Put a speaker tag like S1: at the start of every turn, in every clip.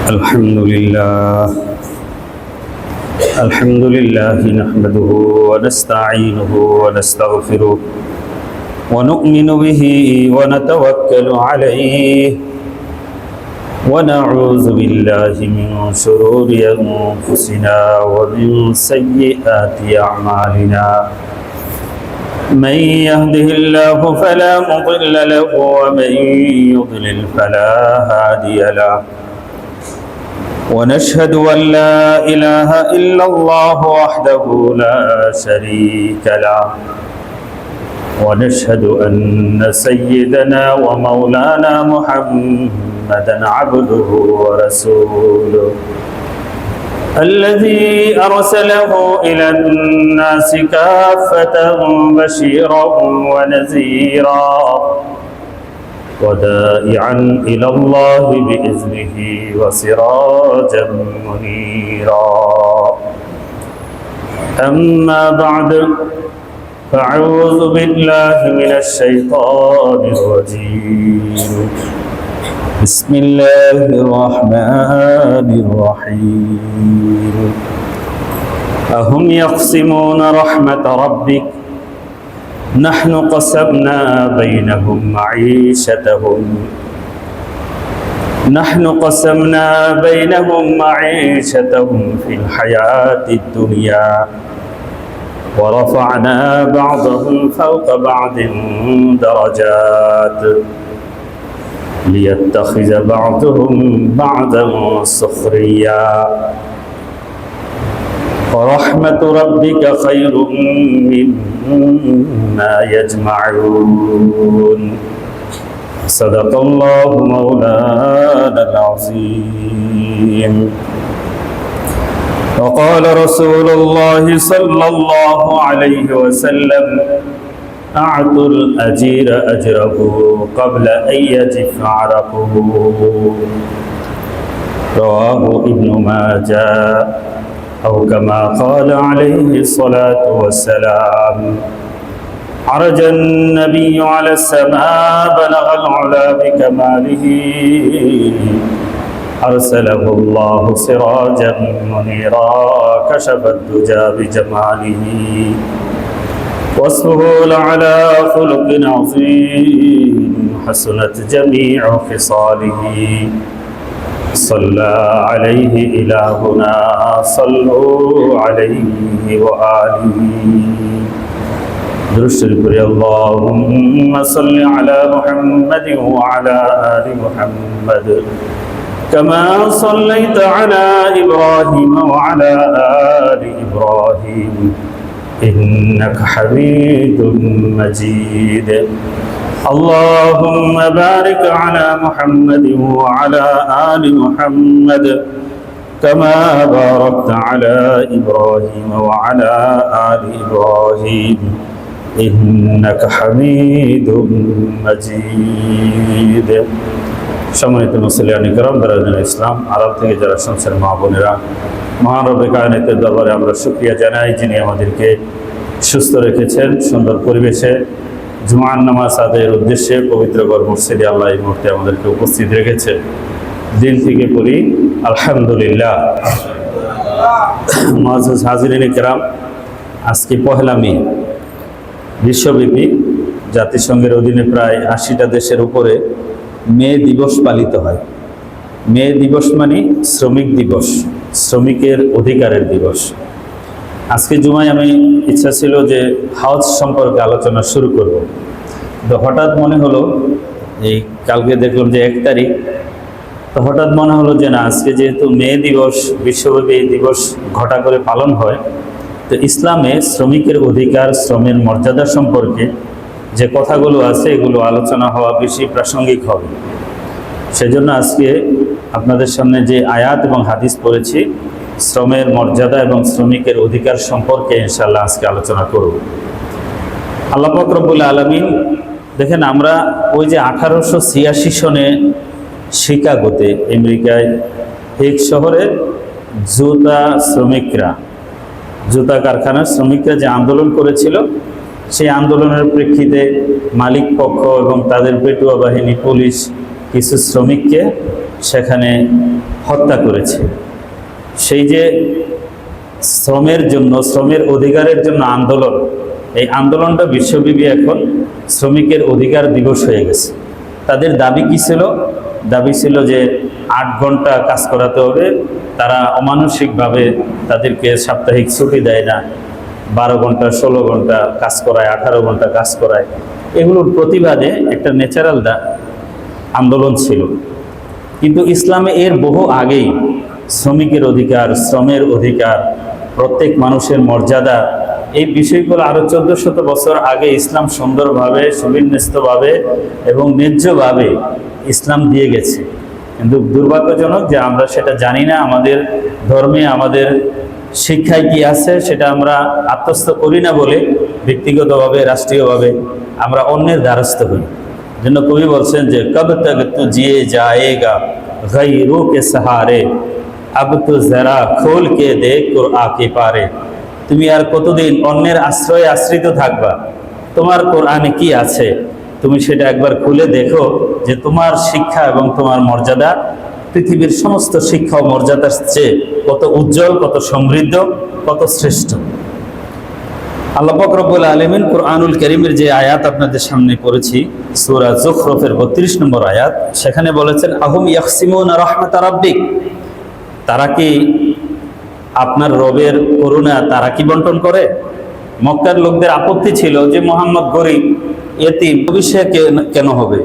S1: الحمد لله نحمده ونستعينه ونستغفره ونؤمن به ونتوكل عليه ونعوذ بالله من شرور أنفسنا ومن سيئات أعمالنا من يهده الله فلا مضل له ومن يضلل فلا هادي له ونشهد أن لا إله إلا الله وحده لا شريك له ونشهد أن سيدنا ومولانا محمدا عبده ورسوله الذي أرسله إلى الناس كافة بشيرا ونذيرا ودائعا إلى الله بإذنه وسراجا منيرا أما بعد فأعوذ بالله من الشيطان الرجيم بسم الله الرحمن الرحيم أهم يقسمون رحمة ربك نحن قسمنا بينهم معيشتهم في الحياة الدنيا ورفعنا بعضهم فوق بعض درجات ليتخذ بعضهم بعضا سخريا ورحمة ربك خير مما يجمعون صدق الله مولانا العظيم وقال رسول الله صلى الله عليه وسلم أعطوا الأجير أجره قبل أن يجف عرقه رواه ابن ماجه أو كما قال عليه الصلاة والسلام عرج النبي على السماء بلغ العلا بكماله أرسله الله سراجا منيرا كشف الدجى بجماله وصفه لعلى خلق عظيم حسنت جميع خصاله صلى عليه إلهنا صلوا عليه وآله درشد اللهم صل على محمد وعلى آل محمد كما صليت على إبراهيم وعلى آل إبراهيم إنك حميد مجيد اللهم بارك على محمد وعلى آل محمد كما باركت على إبراهيم وعلى آل إبراهيم إنك حميد مجيد সম্মানিত মুসলিয়ান کرام ব্রাদার ইসলাম আরব থেকে যারা শুনছেন মা বোনেরা মহান রব্বে কায়নাতের দরবারে আমরা শুকরিয়া জানাই যিনি আমাদেরকে সুস্থ রেখেছেন সুন্দর পরিবেশে জুমার নামাজ আদায়ের উদ্দেশ্যে পবিত্র ঘর মসজিদে আল্লাহ এই মুহূর্তে আমাদেরকে উপস্থিত রেখেছে দিন থেকে পড়ি আলহামদুলিল্লাহ মুআজ্জাজ হাজিরিন کرام আজকে পহেলা মে বিশ্বব্যাপী জাতিসংঘের অধীনে প্রায় ৮০টা দেশের উপরে মে দিবস পালিত হয় মে দিবস মানে শ্রমিক দিবস শ্রমিকের অধিকারের দিবস আজকে জুমায় আমি ইচ্ছা ছিল যে হজ সম্পর্কে আলোচনা শুরু করব তো হঠাৎ মনে হলো এই কালকে দেখলাম যে ১ তারিখ তো হঠাৎ মনে হলো যে না আজকে যেহেতু মে দিবস বিশ্বব্যাপী এই দিবস ঘটা করে পালন হয় তো ইসলামে শ্রমিকের অধিকার শ্রমের মর্যাদা সম্পর্কে যে কথাগুলো আছে এগুলো আলোচনা হওয়া বেশি প্রাসঙ্গিক হবে সেজন্য আজকে আপনাদের সামনে যে আয়াত এবং হাদিস পড়েছি শ্রমের মর্যাদা এবং শ্রমিকের অধিকার সম্পর্কে ইনশাআল্লাহ আজকে আলোচনা করব আল্লাহ পাক রব্বুল আলামিন দেখেন আমরা ওই যে 1886 সনে শিকাগোতে আমেরিকায় এক শহরে জুতা কারখানার শ্রমিকরা যে আন্দোলন করেছিল সেই আন্দোলনের প্রেক্ষিতে মালিক পক্ষ এবং তাদের পেটুয়া বাহিনী পুলিশ কিছু শ্রমিককে সেখানে হত্যা করেছে। সেই যে শ্রমের জন্য, শ্রমের অধিকারের জন্য আন্দোলন, এই আন্দোলনটা বিশ্বব্যাপী এখন শ্রমিকের অধিকার দিবস হয়ে গেছে। তাদের দাবি কি ছিল? দাবি ছিল যে 8 ঘন্টা কাজ করাতে হবে। তারা অমানসিকভাবে তাদেরকে সাপ্তাহিক ছুটি দেয় না, 12 ঘন্টা 16 ঘন্টা কাজ করায়, 18 ঘন্টা কাজ করায়। এগুলোর প্রতিবাদে একটা ন্যাচারাল আন্দোলন ছিল। কিন্তু ইসলামে এর বহু আগেই শ্রমিকের অধিকার, শ্রমের অধিকার, প্রত্যেক মানুষের মর্যাদা, এই বিষয়গুলো আরও 1400 বছর আগে ইসলাম সুন্দরভাবে, সুবিন্যস্তভাবে এবং ন্যায্যভাবে ইসলাম দিয়ে গেছে। কিন্তু দুর্ভাগ্যজনক যে আমরা সেটা জানি না। আমাদের ধর্মে, আমাদের শিক্ষায় কি আছে সেটা আমরা আত্মস্থ করি না বলে ব্যক্তিগতভাবে, রাষ্ট্রীয়ভাবে আমরা অন্যের দ্বারস্থ হই। জন্য কবি বলছেন যে কব তক তু জিয়ে যায়েগা গৈরো কে সাহারে, আব তো জরা খোল কে দেখ আকে পারে। তুমি আর কতদিন অন্যের আশ্রয়ে আশ্রিত থাকবা? তোমার কোরআনে কি আছে তুমি সেটা একবার খুলে দেখো, যে তোমার শিক্ষা এবং তোমার মর্যাদা পৃথিবীর সমস্ত শিক্ষা ও মর্যাদার চেয়ে কত উজ্জ্বল, কত সমৃদ্ধ, কত শ্রেষ্ঠ। আল্লাহ পাক রব্বুল আলামিন কুরআনুল কারীমের যে আয়াত আপনাদের সামনে পড়েছি, সূরা যুখরুফের 32 নম্বর আয়াত, সেখানে বলেছেন আহুম ইয়াকসিমুনা রাহমাত রাব্বিক, তারা কি আপনার রবের করুণা তারা কি বন্টন করে? মক্কার লোকদের আপত্তি ছিল যে মুহাম্মদ গরীব, এতিম, ভবিষ্যৎ কেন হবে?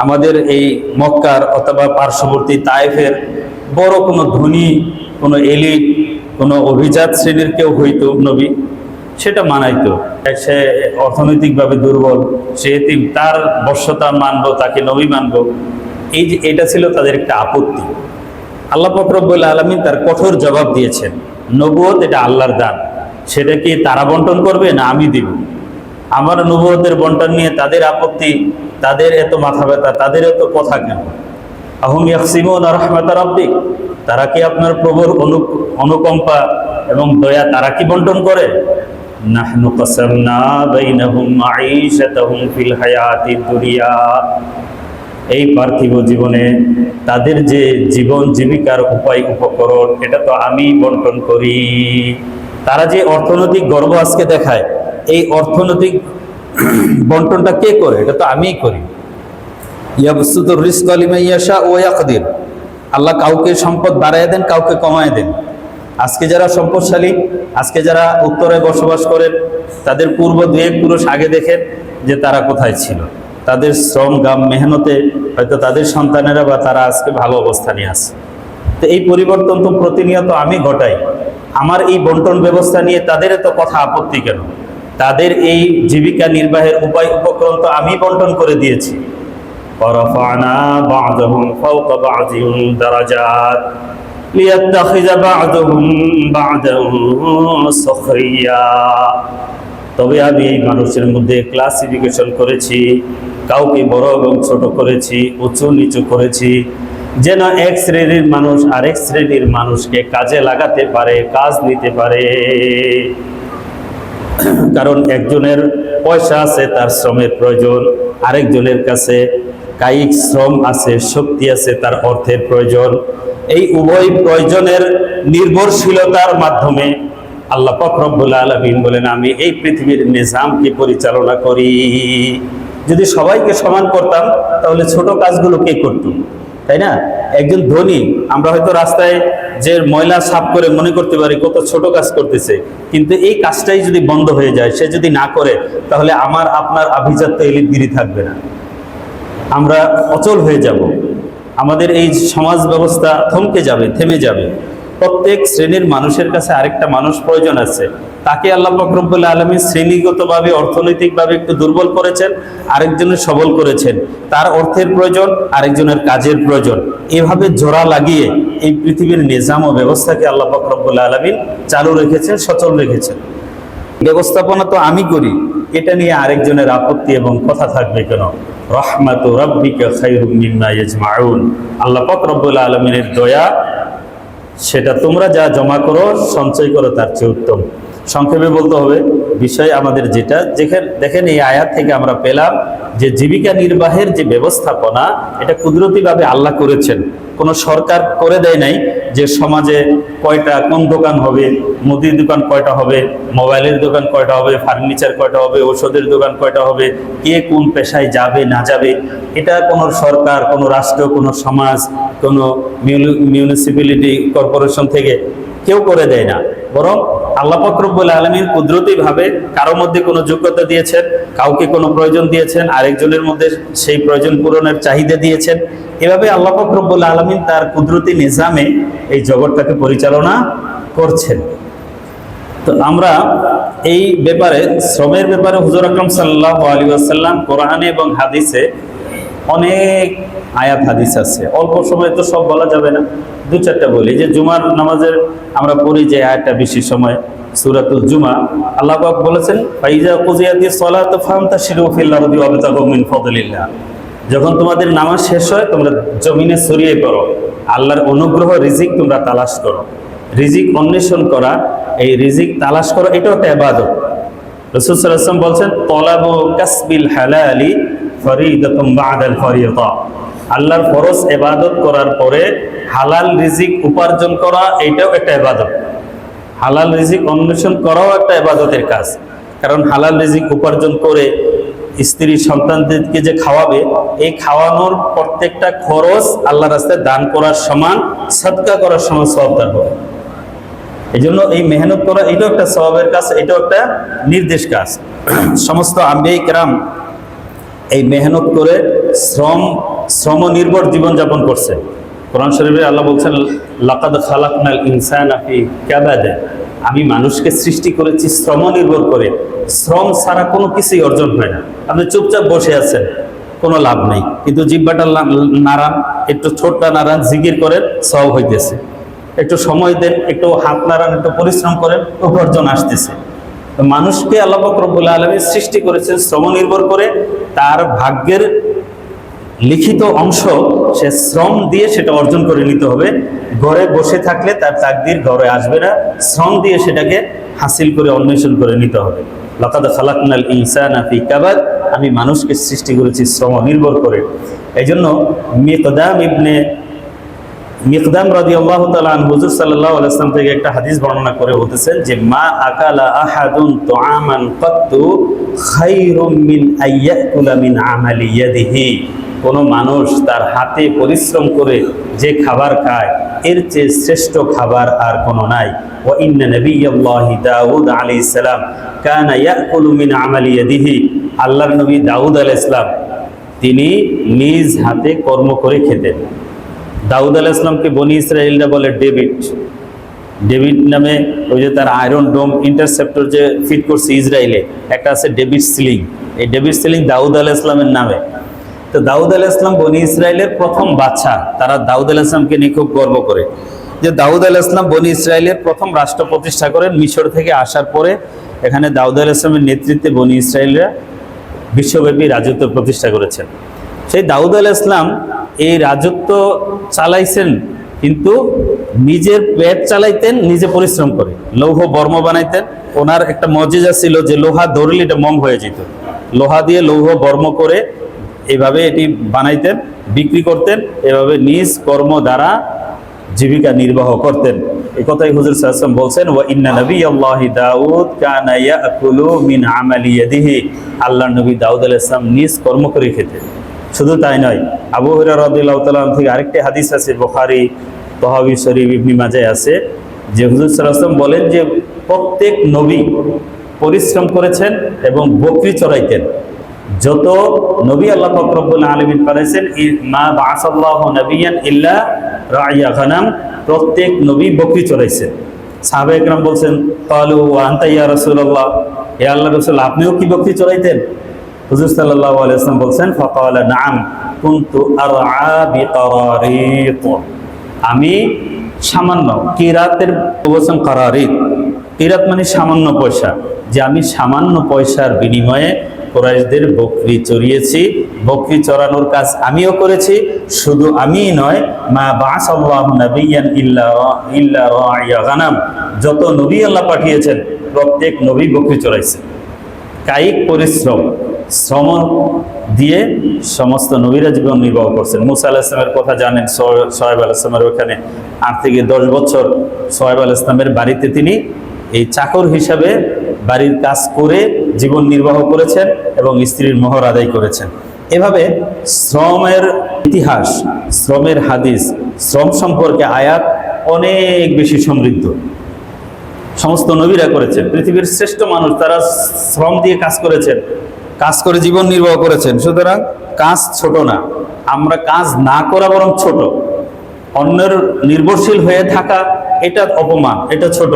S1: আমাদের এই মক্কার অথবা পার্শ্ববর্তী তায়েফের বড় কোনো ধনী, কোনো এলিট, কোনো অভিজাত শ্রেণীর কেউ হইতো নবী, সেটা মানাইতো। সে অর্থনৈতিকভাবে দুর্বল, সে এতিম, তার বর্ষতা মানবো, তাকে নবী মানবো, এই যে এটা ছিল তাদের একটা আপত্তি। আল্লাহ পাক রব্বুল আলামিন তার কঠোর জবাব দিয়েছেন, নবুয়ত এটা আল্লাহর দান, সেটা কি তারা বন্টন করবে না আমি দিব? আমার নবুয়তের বন্টন নিয়ে তাদের আপত্তি, তাদের এত মাথা ব্যথা, তাদের এত কথা কেন? আহুম ইয়াকসিমুনা রাহমাত রাব্বিক, তারা কি আপনার প্রভুর অনুকম্পা এবং দয়া তারা কি বন্টন করে? নাহনু কাসামনা বাইনাহুম মাঈশাতাহুম ফিল হায়াতিদ দুনিয়া, এই পার্থিব জীবনে তাদের যে জীবন জীবিকার উপায় উপকরণ এটা তো আমি বন্টন করি। তারা যে অর্থনৈতিক গর্ব আজকে দেখায়, এই অর্থনৈতিক বন্টনটা কে করে? এটা তো আমিই করি। ইয়াবসুতুর রিজকা লিমান ইয়াশা ওয়া ইয়াকদির, আল্লাহ কাউকে সম্পদ বাড়ায় দেন, কাউকে কমায় দেন। আজকে যারা সম্পদশালী, আজকে যারা উত্তরে বসবাস করেন, তাদের পূর্ব 2-1 পুরুষ আগে দেখেন যে তারা কোথায় ছিল। তাদের শ্রম, গাম, মেহনতে হয়তো তাদের সন্তানেরা বা তারা আজকে ভালো অবস্থানে আছে। তো এই পরিবর্তন তো প্রতিনিয়ত আমি ঘটাই। আমার এই বন্টন ব্যবস্থা নিয়ে তাদের এত কথা আপত্তি কেন? তাদের এই জীবিকা নির্বাহের উপায় উপকরণ তো আমি বন্টন করে দিয়েছি। ওয়ারাফা'না বা'দাহুম ফাওকা বা'দিন দারাজাত লিয়াত্তাখিযা বা'দুহুম বা'দান সুখরিয়া, তবে আমি এই মানুষের মধ্যে ক্লাসিফিকেশন করেছি, কাউকে বড় এবং ছোট করেছি, উঁচু নিচু করেছি, যেন এক শ্রেণীর মানুষ আরেক শ্রেণীর মানুষকে কাজে লাগাতে পারে, কাজ নিতে পারে। কারণ একজনের পয়সা আছে, তার শ্রমের প্রয়োজন, আরেকজনের কাছে কায়িক শ্রম আছে, শক্তি আছে, তার অর্থের প্রয়োজন। এই উভয় প্রয়োজনের নির্ভরশীলতার মাধ্যমে আল্লাহ পাক রব্বুল আলামিন বলেন আমি এই পৃথিবীর নিজামকে পরিচালনা করি। যদি সবাইকে সমান করতাম তাহলে ছোট কাজগুলো কে করত? তাই না? একজন ধনী, আমরা হয়তো রাস্তায় যে ময়লা সাফ করে মনে করতে পারি কত ছোট কাজ করতেছে, কিন্তু এই কাজটাই যদি বন্ধ হয়ে যায়, সে যদি না করে, তাহলে আমার আপনার আভিজাত্য এলিটগিরি থাকবে না, আমরা অচল হয়ে যাব, আমাদের এই সমাজ ব্যবস্থা থমকে যাবে, থেমে যাবে। প্রত্যেক শ্রেণীর মানুষের কাছে আরেকটা মানুষ প্রয়োজন আছে, তাকে আল্লাহ পাক রব্বুল আলামিন শ্রেণীগতভাবে, অর্থনৈতিকভাবে একটু দুর্বল করেছেন, আরেকজনের সবল করেছেন। তার অর্থের প্রয়োজন, আরেকজনের কাজের প্রয়োজন। এভাবে জোড়া লাগিয়ে এই পৃথিবীর নিজাম ও ব্যবস্থাকে আল্লাহ পাক রব্বুল আলামিন চালু রেখেছেন, সচল রেখেছেন। ব্যবস্থাপনা তো আমি করি, এটা নিয়ে আরেকজনের আপত্তি এবং কথা থাকবে কেন? রাহমাতু রাব্বিকা খায়রুম মিম্মা ইয়াজমাউন, আল্লাহ পাক রব্বুল আলামিনের দয়া সেটা তোমরা যা জমা করো, সঞ্চয় করো, তার চেয়ে উত্তম। সংক্ষেপে বলতে হবে বিষয় আমাদের যেটা দেখেন এই আয়াত থেকে আমরা পেলাম যে জীবিকা নির্বাহের যে ব্যবস্থাপনা এটা কুদরতিভাবে আল্লাহ করেছেন, কোনো সরকার করে দেয় নাই যে সমাজে কয়টা কোন দোকান হবে, মুদির দোকান কয়টা হবে, মোবাইলের দোকান কয়টা হবে, ফার্নিচার কয়টা হবে, ঔষধের দোকান কয়টা হবে, কে কোন পেশায় যাবে না যাবে, এটা কোনো সরকার, কোনো রাষ্ট্র, কোনো সমাজ, কোনো মিউনিসিপ্যালিটি কর্পোরেশন থেকে কেউ করে দেয় না। বরং আল্লাহ পাক রব্বুল আলামিন কুদরতিভাবে কারো মধ্যে কোনো যোগ্যতা দিয়েছেন, কাউকে কোনো প্রয়োজন দিয়েছেন, আরেকজনের মধ্যে সেই প্রয়োজন পূরণের চাহিদা দিয়েছেন। এভাবে আল্লাহ পাক রব্বুল আলামিন তার কুদরতি নিজামে এই জগৎটাকে পরিচালনা করছেন। তো আমরা এই ব্যাপারে, শ্রমের ব্যাপারে হুজুর আকরাম সাল্লাল্লাহু আলাইহি ওয়াসাল্লাম কোরআনে এবং হাদিসে অনেক আয়াত হাদিস আছে। অল্প সময় তো সব বলা যাবে না, দু চারটা বলি। যে জুমার নামাজের আমরা পড়ি যে আয়াতটা বেশি সময়, সূরাতুল জুমা, আল্লাহ পাক বলেছেন ফাইজা কুজিয়াতিস সালাতু ফান্তাশিরু ফিল আরদি ওয়াবতাগু মিন ফাদলিল্লাহ। যখন তোমাদের নামাজ শেষ হয় তোমরা জমিনে ছড়িয়ে পড়ো, আল্লাহর অনুগ্রহ, রিজিক তোমরা তালাশ করো। রিজিক অন্বেষণ করা, এই রিজিক তালাশ করা, এটাও একটা ইবাদত। রাসূল সাল্লাল্লাহু আলাইহি ওয়াসাল্লাম বলছেন তলাবু কাসবিল হালালি ফরিদাতুম বা'দাল ফরিয়দা। আল্লাহর ফরজ ইবাদত করার পরে হালাল রিজিক উপার্জন করা, এটাও একটা ইবাদত। হালাল রিজিক অন্বেষণ করাও একটা ইবাদতের কাজ। কারণ হালাল রিজিক উপার্জন করে স্ত্রী সন্তানদেরকে যে খাওয়াবে, এই খাওয়ানোর প্রত্যেকটা খরচ আল্লাহর রাস্তায় দান করার সমান, সদকা করার সমান সওয়াব দান হবে। এই জন্য এই মেহনত করা, এটাও একটা সওয়াবের কাজ, এটাও একটা নির্দেশ কাজ। সমস্ত আম্বিয়া কিরাম এই মেহনত করে শ্রম নির্ভর জীবনযাপন করছে। কোরআন শরীফে আল্লাহ বলছেন লাকাদ খালাকনাল ইনসানা ফি কাবাদ, আমি মানুষকে সৃষ্টি করেছি শ্রম নির্ভর করে। শ্রম ছাড়া কোনো কিছুই অর্জন হয় না। আপনি চুপচাপ বসে আছেন, কোনো লাভ নেই, কিন্তু জিহ্বাটা নাড়ান, একটু ঠোঁটটা নাড়ান, জিকির করেন, সওয়াব হইতেছে। একটু সময় দেন, একটু হাত নাড়ান, একটু পরিশ্রম করেন, উপার্জন আসতেছে। মানুষকে আল্লাহ পাক রব্বুল আলামিন সৃষ্টি করেছেন শ্রম নির্ভর করে। তার ভাগ্যের লিখিত অংশ সে শ্রম দিয়ে সেটা অর্জন করে নিতে হবে। ঘরে বসে থাকলে তার তাকদীর ঘরে আসবে না, শ্রম দিয়ে সেটাকে হাসিল করে অন্বেষণ করে নিতে হবে। লাকাদ খালাকনাল ইনসানা ফি কাবাদ, আমি মানুষকে সৃষ্টি করেছি শ্রম নির্ভর করে। এই জন্য মিকদাম রাদিয়াল্লাহু তাআলা আনহু হুজুর সাল্লাল্লাহু আলাইহি ওয়াসাল্লাম থেকে একটা হাদিস বর্ণনা করে বলতেছেন যে মা আকালা আহাদুন তুআমান কাত্তু খায়রুম মিন আইয়াকুলা মিন আমালি ইয়াদিহি। কোনো মানুষ তার হাতে পরিশ্রম করে যে খাবার খায়, এর চেয়ে শ্রেষ্ঠ খাবার আর কোনো নাই। ওয়া ইন্না নবিয়াল্লাহি দাউদ আলাইহিস সালাম কানা ইয়াকুলু মিন আমালি ইয়াদিহি। আল্লাহর নবী দাউদ আলাইহিস সালাম তিনি নিজ হাতে কর্ম করে খেতেন। দাউদ আলাইহিস সালামকে বনি ইসরাইলরা বলে ডেভিড নামে, ওই যে তার আয়রন ডোম ইন্টারসেপ্টর যে ফিট করছে ইসরায়েলে, একটা আছে ডেভিড সিলিং। এই ডেভিড সিলিং দাউদ আলাইহিস সালামের নামে। তো দাউদ আলাইহিস সালাম বনি ইসরায়েলের প্রথম বাদশা। তারা দাউদ আলাইহিস সালামকে নিয়ে খুব গর্ব করে যে দাউদ আলাইহিস সালাম বনি ইসরায়েলের প্রথম রাষ্ট্র প্রতিষ্ঠা করেন। মিশর থেকে আসার পরে এখানে দাউদ আলাইহিস সালামের নেতৃত্বে বনি ইসরায়েলরা বিশ্বব্যাপী রাজত্ব প্রতিষ্ঠা করেছেন। সেই দাউদ আলাইহিস সালাম এই রাজত্ব চালাইছেন, কিন্তু নিজের পেট চালাইতেন, নিজে পরিশ্রম করে লৌহ বর্ম বানাইতেন। ওনার একটা মজিজা ছিল যে লোহা ধরলে এটা মম হয়ে যেত। লোহা দিয়ে লৌহ বর্ম করে এইভাবে এটি বানাইতেন, বিক্রি করতেন, এভাবে নিজ কর্ম দ্বারা জীবিকা নির্বাহ করতেন। এই কথাই হুজুর সাল্লাল্লাহু আলাইহি ওয়াসাল্লাম বলছেন ওয়া ইন্না নবিয়াল্লাহি দাউদ কানা ইয়াকুলু মিন আমালি ইয়াদিহি। আল্লাহর নবী দাউদ আলাইহিস সালাম নিজ কর্ম করে খেতেন। শুধু তাই নয়, আবু হুরায়রা রাদিয়াল্লাহু তাআলা আনহু থেকে আরেকটি হাদিস আছে, বুখারী, তাহাবী শরীফ, ইবনে মাজায় আছে, যে হুজুর সাল্লাল্লাহু আলাইহি ওয়াসাল্লাম বলেন যে প্রত্যেক নবী পরিশ্রম করেছেন এবং বকরি চড়াইতেন। যত নবী আল্লাহ পাক রব্বুল আলামিন পাঠাইছেন, মা বাআসাল্লাহু নাবিয়ান ইল্লা রাইয়া গানাম, প্রত্যেক নবী বকরি চড়াইছেন। সাহাবায়ে কেরাম বলছেন ক্বালু ওয়া আনতা ইয়া রাসূলুল্লাহ, হে আল্লাহর রাসূল আপনিও কি বকরি চড়াইতেন? হুজুর সাল্লাল্লাহু আলাইহি ওয়াসাল্লাম বলছেন ফাকালা নাআম কুনতু আরআ বিকারারিত, আমি সামান্য, কিরাতের বলছেন কারারিত, কিরাত মানে সামান্য পয়সা, যে আমি সামান্য পয়সার বিনিময়ে কুরাইশদের বকরি চড়িয়েছি। বকরি চড়ানোর কাজ আমিও করেছি। শুধু আমিই নয়, মা বা'সাল্লাহু নাবিয়্যান ইল্লা রা'iয়া গানাম, যত নবী আল্লাহ পাঠিয়েছেন প্রত্যেক নবী বকরি চড়াইছে। কায়িক পরিশ্রম, শ্রম দিয়ে সমস্ত নবীরা জীবন নির্বাহ করছেন। মুসা আলাইহিস সালামের কথা জানেন, সোহাইব আলাইহিস সালামের ওখানে 8 থেকে 10 বছর সোহাইব আলাইহিস সালামের বাড়িতে তিনি এই চাকর হিসাবে বাড়ির কাজ করে জীবন নির্বাহ করেছেন এবং স্ত্রীর মোহর আদায় করেছেন। এভাবে শ্রমের ইতিহাস, শ্রমের হাদিস, শ্রম সম্পর্কে আয়াত অনেক বেশি সমৃদ্ধ। সমস্ত নবীরা করেছেন। পৃথিবীর শ্রেষ্ঠ মানুষ তারা শ্রম দিয়ে কাজ করেছেন, কাজ করে জীবন নির্বাহ করেছেন। সুতরাং কাজ ছোট না, আমরা কাজ না করা বরং ছোট। অন্যের নির্ভরশীল হয়ে থাকা এটা অপমান, এটা ছোট,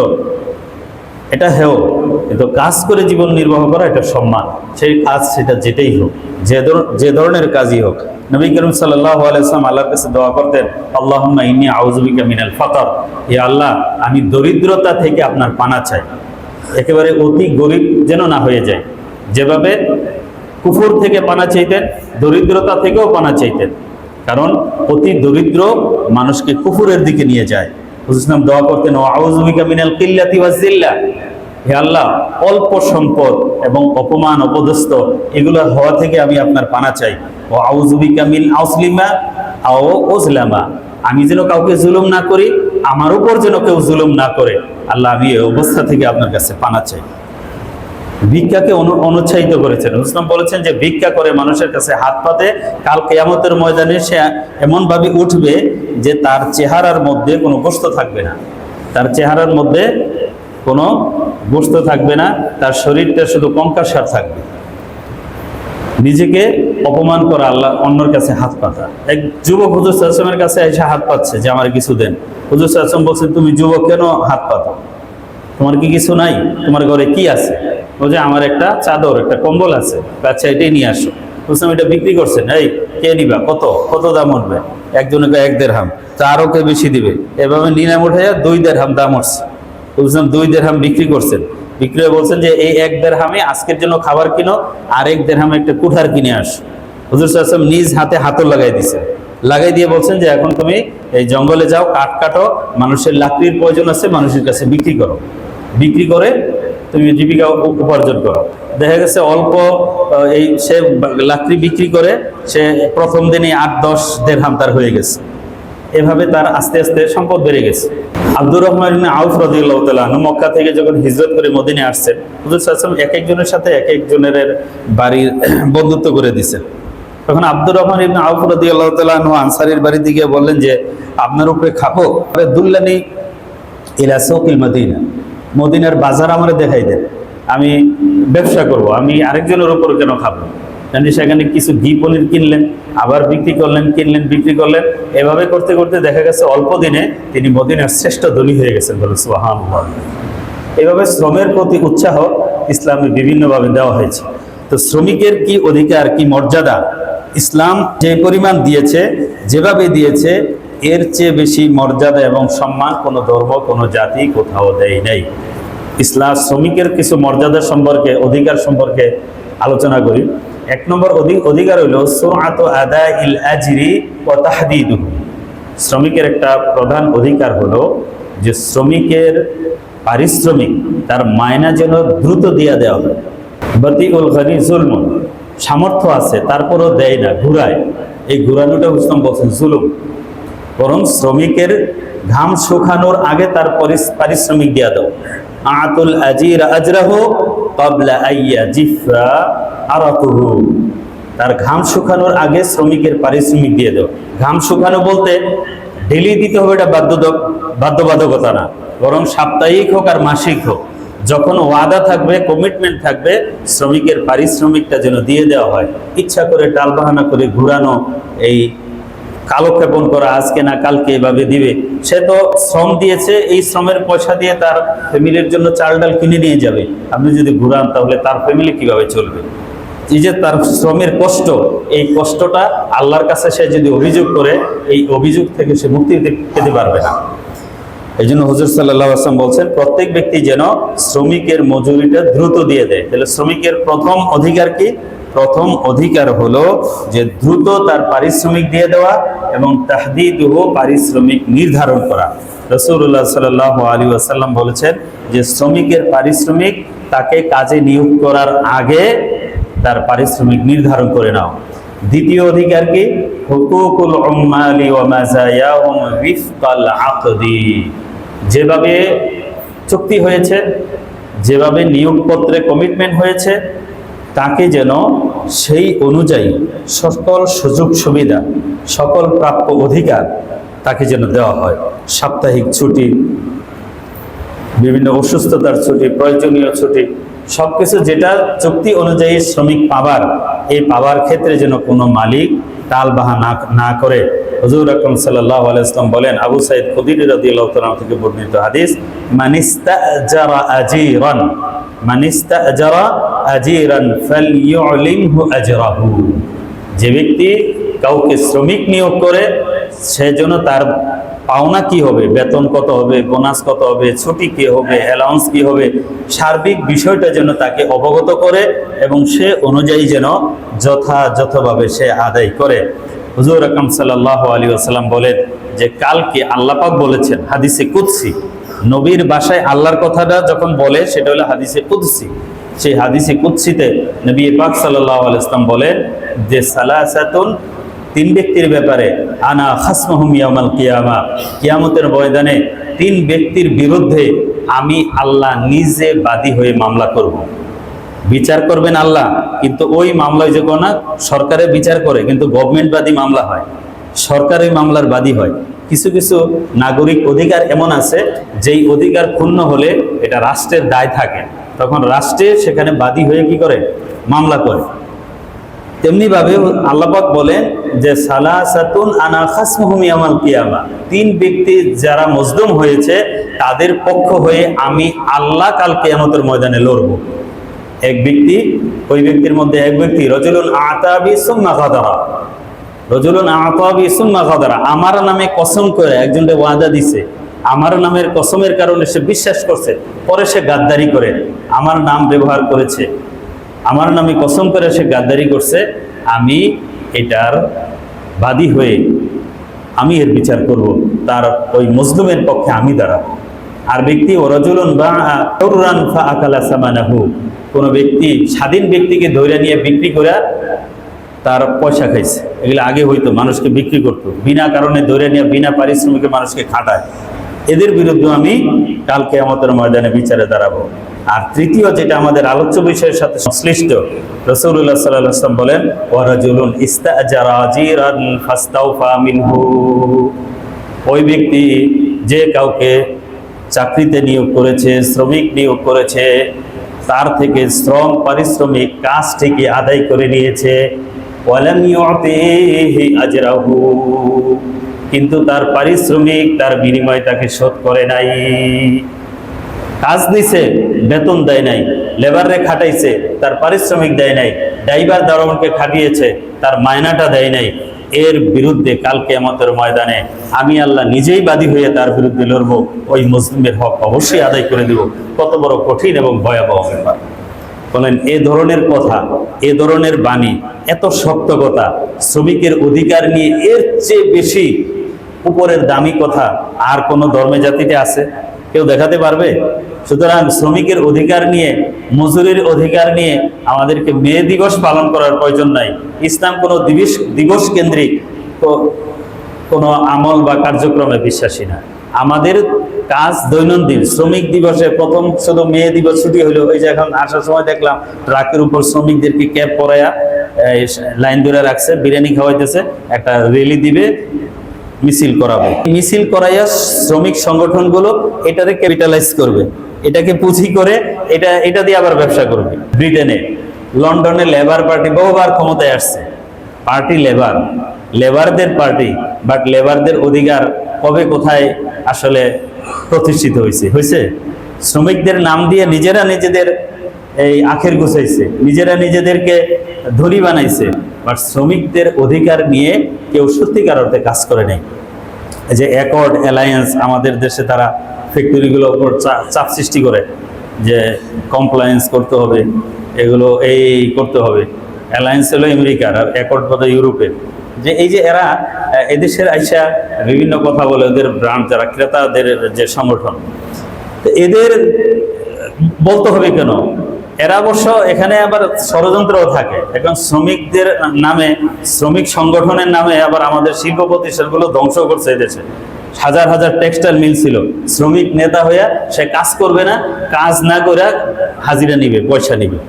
S1: এটা হেয়। কিন্তু কাজ করে জীবন নির্বাহ করা এটা সম্মান। সেই কাজ সেটা যেটাই হোক, যে ধরনের কাজই হোক। নবী করিম সাল্লাল্লাহু আলাইহি ওয়াসাল্লাম আল্লাহর কাছে দোয়া করতেন, আল্লাহুম্মা ইন্নী আউযু বিকা মিনাল ফাকর, হে আল্লাহ আমি দরিদ্রতা থেকে আপনার পানা চাই, একেবারে অতি গরিব যেন না হয়ে যায়। যেভাবে কুফর থেকে পানা চাইতেন, দরিদ্রতা থেকেও পানা চাইতেন, কারণ অতি দরিদ্র মানুষকে কুফরের দিকে নিয়ে যায়। হুজুর সাল্লাল্লাহু দোয়া করতেন, আউযু বিকা মিনাল কিল্লাতি ওয়াজ জিল্লা, হে আল্লাহ অল্প সম্পদ এবং অপমান অপদস্থ এগুলো হওয়া থেকে আমি আপনার পানা চাই। ও আউযু বিকা মিন আসলিমা আও উজলামা, আমি যেন কাউকে জুলুম না করি, আমার উপর যেন কেউ জুলুম না করে। আল্লাহ আমি এই অবস্থা থেকে আপনার কাছে পানা চাই। ভিক্ষাকে অনুৎসাহিত করেছেন। ইসলাম বলেছেন যে ভিক্ষা করে মানুষের কাছে হাত পাতে, কাল কিয়ামতের ময়দানে সে এমন ভাবে উঠবে যে তার চেহারার মধ্যে কোনো গোশত থাকবে না, তার চেহারার মধ্যে কোনো গোশত থাকবে না, তার শরীরটা শুধু কঙ্কালসার থাকবে। নিজেকে অপমান করা, আল্লাহ অন্যের কাছে হাত পাতা। এক যুবক হুজুর সাল্লাল্লাহু আলাইহি ওয়াসাল্লামের কাছে এসে হাত পাতছে যে আমার কিছু দেন। হুজুর সাল্লাল্লাহু আলাইহি ওয়াসাল্লাম বলছেন, তুমি যুবক কেন হাত পাতো? তোমার কি কিছু নাই? তোমার ঘরে কি আছে? বলছে আমার একটা চাদর, একটা কম্বল আছে। আচ্ছা এটাই নিয়ে আসো। বুঝলাম এটা বিক্রি করছেন, এই কে নিবা, কত দাম উঠবে? একজনকে 1 দিরহাম, তারও কে বেশি দিবে। এভাবে নিলাম উঠাইয়া 2 দিরহাম দাম উঠছে। বুঝলাম 2 দিরহাম বিক্রি করছেন। বিক্রি বলছেন যে এই 1 দিরহামে আজকের জন্য খাবার কিনো, আর 1 দিরহামে একটা কুঠার কিনে আসো। হুজুর সাল্লাল্লাহু আলাইহি ওয়াসাল্লাম নিজ হাতে হাতল লাগাই দিছে, লাগাই দিয়ে বলছেন যে এখন তুমি এই জঙ্গলে যাও, কাঠ কাটো, মানুষের লাকড়ির প্রয়োজন আছে, মানুষের কাছে বিক্রি করো, বিক্রি করে তুমি জীবিকা উপার্জন করো। দেখা গেছে অল্প এই সে লাকড়ি বিক্রি করে সে প্রথম দিনই 8-10 দিরহাম তার হয়ে গেছে। এভাবে তার আস্তে আস্তে সম্পদ বেড়ে গেছে। আব্দুর রহমান ইবনে আউফ রাদিয়াল্লাহু তাআলা আনহু মক্কা থেকে যখন হিজরত করে মদিনায় আসছেন, হুজুর সাল্লাল্লাহু আলাইহি ওয়াসাল্লাম এক একজনের সাথে এক একজনের বাড়ির বন্ধুত্ব করে দিয়েছেন। তখন আব্দুর রহমান ইবনে আউফ রাদিয়াল্লাহু তাআলা আনহু আনসারীর বাড়ির দিকে বললেন যে আপনার উপরে খাবো, দুল্লানি ইলা সুকিল মদিনা, মদিনার বাজার আমারে দেখাই দেন, আমি ব্যবসা করব, আমি আরেকজনের উপর কেন খাবো? সেখানে কিছু ঘি পনির কিনলেন, আবার বিক্রি করলেন, কিনলেন, বিক্রি করলেন। এভাবে করতে করতে দেখা গেছে অল্প দিনে তিনি মদিনার শ্রেষ্ঠ ধনী হয়ে গেছেন। বলে সুবহানাল্লাহ। এভাবে শ্রমের প্রতি উৎসাহ ইসলামে বিভিন্নভাবে দেওয়া হয়েছে। তো শ্রমিকের কি অধিকার, কি মর্যাদা ইসলাম যে পরিমাণ দিয়েছে, যেভাবে দিয়েছে, এর চেয়ে বেশি মর্যাদা এবং সম্মান কোনো ধর্ম, কোনো জাতি কোথাও দেয় নাই। ইসলাম শ্রমিকের কিছু মর্যাদা সম্পর্কে, অধিকার সম্পর্কে আলোচনা করি। 1 নম্বর অধিকার হইল সুরআতু আদাইল আজরি ওয়া তাহদিদুহু। শ্রমিকের একটা প্রধান অধিকার হলো যে শ্রমিকের পারিশ্রমিক, তার মায়না যেন দ্রুত দিয়ে দেওয়া হয়। বাতিউল গানি জুলমুন, সামর্থ্য আছে তারপরও দেয় না, ঘুরায়। এই ঘুরানোটা ইসলাম বলছেন জুলুম। বরং শ্রমিকের ঘাম শুকানোর আগে তার পারিশ্রমিক দিয়ে দাও। আতুল আজির আজরাহু ক্বাবলা আইয়া জিফা আরাকুহু, তার ঘাম শুকানোর আগে শ্রমিকের পারিশ্রমিক দিয়ে দাও। ঘাম শুকানো বলতে ডেলি দিতে হবে এটা বাধ্যবাধকতা না, বরং সাপ্তাহিক হোক আর মাসিক হোক, যখন ওয়াদা থাকবে, কমিটমেন্ট থাকবে, শ্রমিকের পারিশ্রমিকটা যেন দিয়ে দেওয়া হয়। ইচ্ছা করে টালবাহানা করে ঘুরানো, এই কালক্ষেপণ করা, আজকে না কালকে এভাবে দিবে, সে তো শ্রম দিয়েছে, এই শ্রমের পয়সা দিয়ে তার ফ্যামিলির জন্য চাল ডাল কিনে নিয়ে যাবে। আপনি যদি ঘুরান তাহলে তার ফ্যামিলি কিভাবে চলবে? এই যে তার শ্রমের কষ্ট, এই কষ্টটা আল্লাহর কাছে সে যদি অভিযোগ করে, এই অভিযোগ থেকে সে মুক্তি পেতে পারবে না। এই জন্য হুজুর সাল্লাল্লাহু আলাইহি ওয়াসাল্লাম বলছেন প্রত্যেক ব্যক্তি যেন শ্রমিকের মজুরিটা দ্রুত দিয়ে দেয়। তাহলে শ্রমিকের প্রথম অধিকার কি? প্রথম অধিকার হলো যে দ্রুত তার পারিশ্রমিক দিয়ে দেওয়া এবং তাহদিদুহু, পারিশ্রমিক নির্ধারণ করা। রাসূলুল্লাহ সাল্লাল্লাহু আলাইহি ওয়াসাল্লাম বলেছেন যে শ্রমিকের পারিশ্রমিক তাকে কাজে নিয়োগ করার আগে তার পারিশ্রমিক নির্ধারণ করে নাও। দ্বিতীয় অধিকার কি? হুকুকুল উম্মালি ওয়া মাযায়াহুম ওয়িফকাল আকদি। যেভাবে চুক্তি হয়েছে, যেভাবে নিয়োগপত্রে কমিটমেন্ট হয়েছে, তাকে যেন সেই অনুযায়ী সকল সুযোগ সুবিধা, সকল প্রাপ্য অধিকার তাকে যেন দেওয়া হয়। সাপ্তাহিক ছুটি, বিভিন্ন অসুস্থতার ছুটি, প্রয়োজনীয় ছুটি, সবকিছু যেটা চুক্তি অনুযায়ী শ্রমিক পাবার, এই পাবার ক্ষেত্রে যেন কোনো মালিক টালবাহা না করে। হুজুর আকরাম সাল্লাল্লাহু আলাইহি ওয়াসাল্লাম বলেন, আবু সাঈদ খুদরি রাদিয়াল্লাহু তাআলা থেকে বর্ণিত হাদিস, মানিস্তাজারা আজিরান ফালইউলিমহু আজরাহু। যে ব্যক্তি কাউকে শ্রমিক নিয়োগ করে, সে যেন তার পাওনা কি হবে, বেতন কত হবে, বোনাস কত হবে, ছুটি কি হবে, অ্যালাউন্স কি হবে, সার্বিক বিষয়টা যেন তাকে অবগত করে এবং সে অনুযায়ী যেন যথাযথভাবে সে আদায় করে। হুজুর আকরাম সাল্লাল্লাহু আলাইহি ওয়াসাল্লাম বলেন যে কালকে আল্লাহ পাক বলেছেন হাদিসে কুদসি, নবীর ভাষায় আল্লাহর কথাটা যখন বলে সেটা হলো হাদিসে কুদসি। সেই হাদিসে কুদসিতে নবী পাক সাল্লাল্লাহু আলাইহি ওয়াসাল্লাম বলেন যে সালাসাতুন, তিন ব্যক্তির ব্যাপারে, আনা খাসমুহুম ইয়াউমাল কিয়ামা, কিয়ামতের ময়দানে তিন ব্যক্তির বিরুদ্ধে আমি আল্লাহ নিজে বাদী হয়ে মামলা করব। বিচার করবেন আল্লাহ, কিন্তু ওই মামলায় যে কোনো সরকারে বিচার করে, কিন্তু গভর্নমেন্টবাদী মামলা হয়, সরকারি মামলার বাদী হয়। কিছু কিছু নাগরিক অধিকার এমন আছে যেই অধিকার ক্ষুণ্ণ হলে এটা রাষ্ট্রের দায় থাকে, তখন রাষ্ট্রে সেখানে বাদী হয়ে কি করে? মামলা করে। তেমনি ভাবে আল্লাহ পাক বলেন যে সালাসাতুন আনা খাসমুহুম ইয়াউমাল কিয়ামা, তিন ব্যক্তি যারা মজলুম হয়েছে তাদের পক্ষ হয়ে আমি আল্লাহ কাল কিয়ামতের ময়দানে লড়ব। এক ব্যক্তি, ওই ব্যক্তির মধ্যে এক ব্যক্তি রজুলুন আতাবি সুম্মা গাদারা, রজুলুন আতাবি সুম্মা গাদারা, আমার নামে কসম করে একজনকে ওয়াদা দিছে, আমার নামের কসমের কারণে সে বিশ্বাস করছে, পরে সে গাদ্দারি করে, আমার নাম ব্যবহার করেছে, আমার নামে কসম করে সে গাদ্দারি করছে, আমি এটার বাদী হয়ে আমি এর বিচার করব, তার ওই মজলুমের পক্ষে আমি দাঁড়াবো। আর ব্যক্তি ওরাজুলুন বা'উরান ফাআকালা সামানাহু, কোন ব্যক্তি স্বাধীন ব্যক্তিকে ধরে নিয়ে বিক্রি করে তার পয়সা খাইছে। এগুলো আগে হইতো, মানুষকে বিক্রি করতো, বিনা কারণে ধরে নিয়ে বিনা পারিশ্রমিকে মানুষকে খাটায়। এদের বিরুদ্ধে আমি কাল কিয়ামতের ময়দানে বিচারে দাঁড়াবো। আর তৃতীয় যেটা আমাদের আলোচ্য বিষয়ের সাথে সংশ্লিষ্ট, রাসূলুল্লাহ সাল্লাল্লাহু আলাইহি ওয়াসাল্লাম বলেন ওয়ারাজুলুন ইস্তাজারা আজিরান ফাস্তাওফা মিনহু, ওই ব্যক্তি যে কাউকে চাকরিতে নিয়োগ করেছে, শ্রমিক নিয়োগ করেছে, তার থেকে শ্রম পারিশ্রমিক কাজ থেকে আদায় করে নিয়েছে, ওয়ালাম ইউতিহি আজরাহু, কিন্তু তার পারিশ্রমিক, তার বিনিময় তাকে শোধ করে নাই। কাজ দিছে, বেতন দেয় নাই, লেবারে খাটাইছে, তার পারিশ্রমিক দেয় নাই, ড্রাইভার দারোয়ানকে খাটিয়েছে, তার মায়নাটা দেয় নাই, এর বিরুদ্ধে কাল কিয়ামতের ময়দানে আমি আল্লাহ নিজেই বাদী হয়ে তার বিরুদ্ধে লড়বো, ওই মুসলিমের হক অবশ্যই আদায় করে দেব। কত বড় কঠিন এবং ভয়াবহ ব্যাপার! বলেন, এ ধরনের কথা, এ ধরনের বাণী, এত শক্ত কথা, শ্রমিকের অধিকার নিয়ে এর চেয়ে বেশি উপরের দামি কথা আর কোন ধর্মে জাতিতে আছে? কেউ দেখাতে পারবে? সুতরাং শ্রমিকের অধিকার নিয়ে, মজুরির অধিকার নিয়ে আমাদেরকে মে দিবস পালন করার প্রয়োজন নাই। ইসলাম কোনো দিবস কেন্দ্রিক কোনো আমল বা কার্যক্রমে বিশ্বাসী না। আমাদের কাজ দৈনন্দিন। শ্রমিক দিবসে প্রথম শুধু মে দিবস ছুটি হলো, ওই যে এখন আসার সময় দেখলাম ট্রাকের উপর শ্রমিকদেরকে ক্যাব পরাইয়া লাইন ধরে রাখছে, বিরিয়ানি খাওয়াইতেছে, একটা র্যালি দিবে, মিছিল করাবে। মিছিল করাইয়া শ্রমিক সংগঠনগুলো এটাকে ক্যাপিটালাইজ করবে, এটাকে পুঁজি করে এটা দিয়ে আবার ব্যবসা করবে। ব্রিটেনে, লন্ডনে লেবার পার্টি বহুবার ক্ষমতায় আসছে, পার্টি লেবারদের পার্টি, বাট লেবারদের অধিকার কবে কোথায় আসলে প্রতিষ্ঠিত হয়েছে? শ্রমিকদের নাম দিয়ে নিজেরা নিজেদের এই আখের গুছাইছে, নিজেরা নিজেদেরকে ধনী বানাইছে, বাট শ্রমিকদের অধিকার নিয়ে কেউ সত্যিকার অর্থে কাজ করে নাই। যে অ্যাকর্ড অ্যালায়েন্স, আমাদের দেশে তারা ফ্যাক্টরিগুলোর উপর চাপ সৃষ্টি করে যে কমপ্লায়েন্স করতে হবে, এগুলো এই করতে হবে। অ্যালায়েন্স হলো আমেরিকার, আর অ্যাকর্ড বোধ ইউরোপের। যে এই যে এরা এদেশের আইসা বিভিন্ন কথা বলে, ওদের ব্র্যান্ড যারা ক্রেতাদের যে সংগঠন, তো এদের বলতে হবে কেন? এরা অবশ্য এখানে আবার ষড়যন্ত্রও থাকে। এখন শ্রমিকদের নামে, শ্রমিক সংগঠনের নামে আবার আমাদের শিল্প প্রতিষ্ঠানগুলো ধ্বংস করছে। এদেশে হাজার হাজার টেক্সটাইল মিল ছিল, শ্রমিক নেতা হইয়া সে কাজ করবে না, কাজ না করে হাজিরা নিবে, পয়সা নিবে।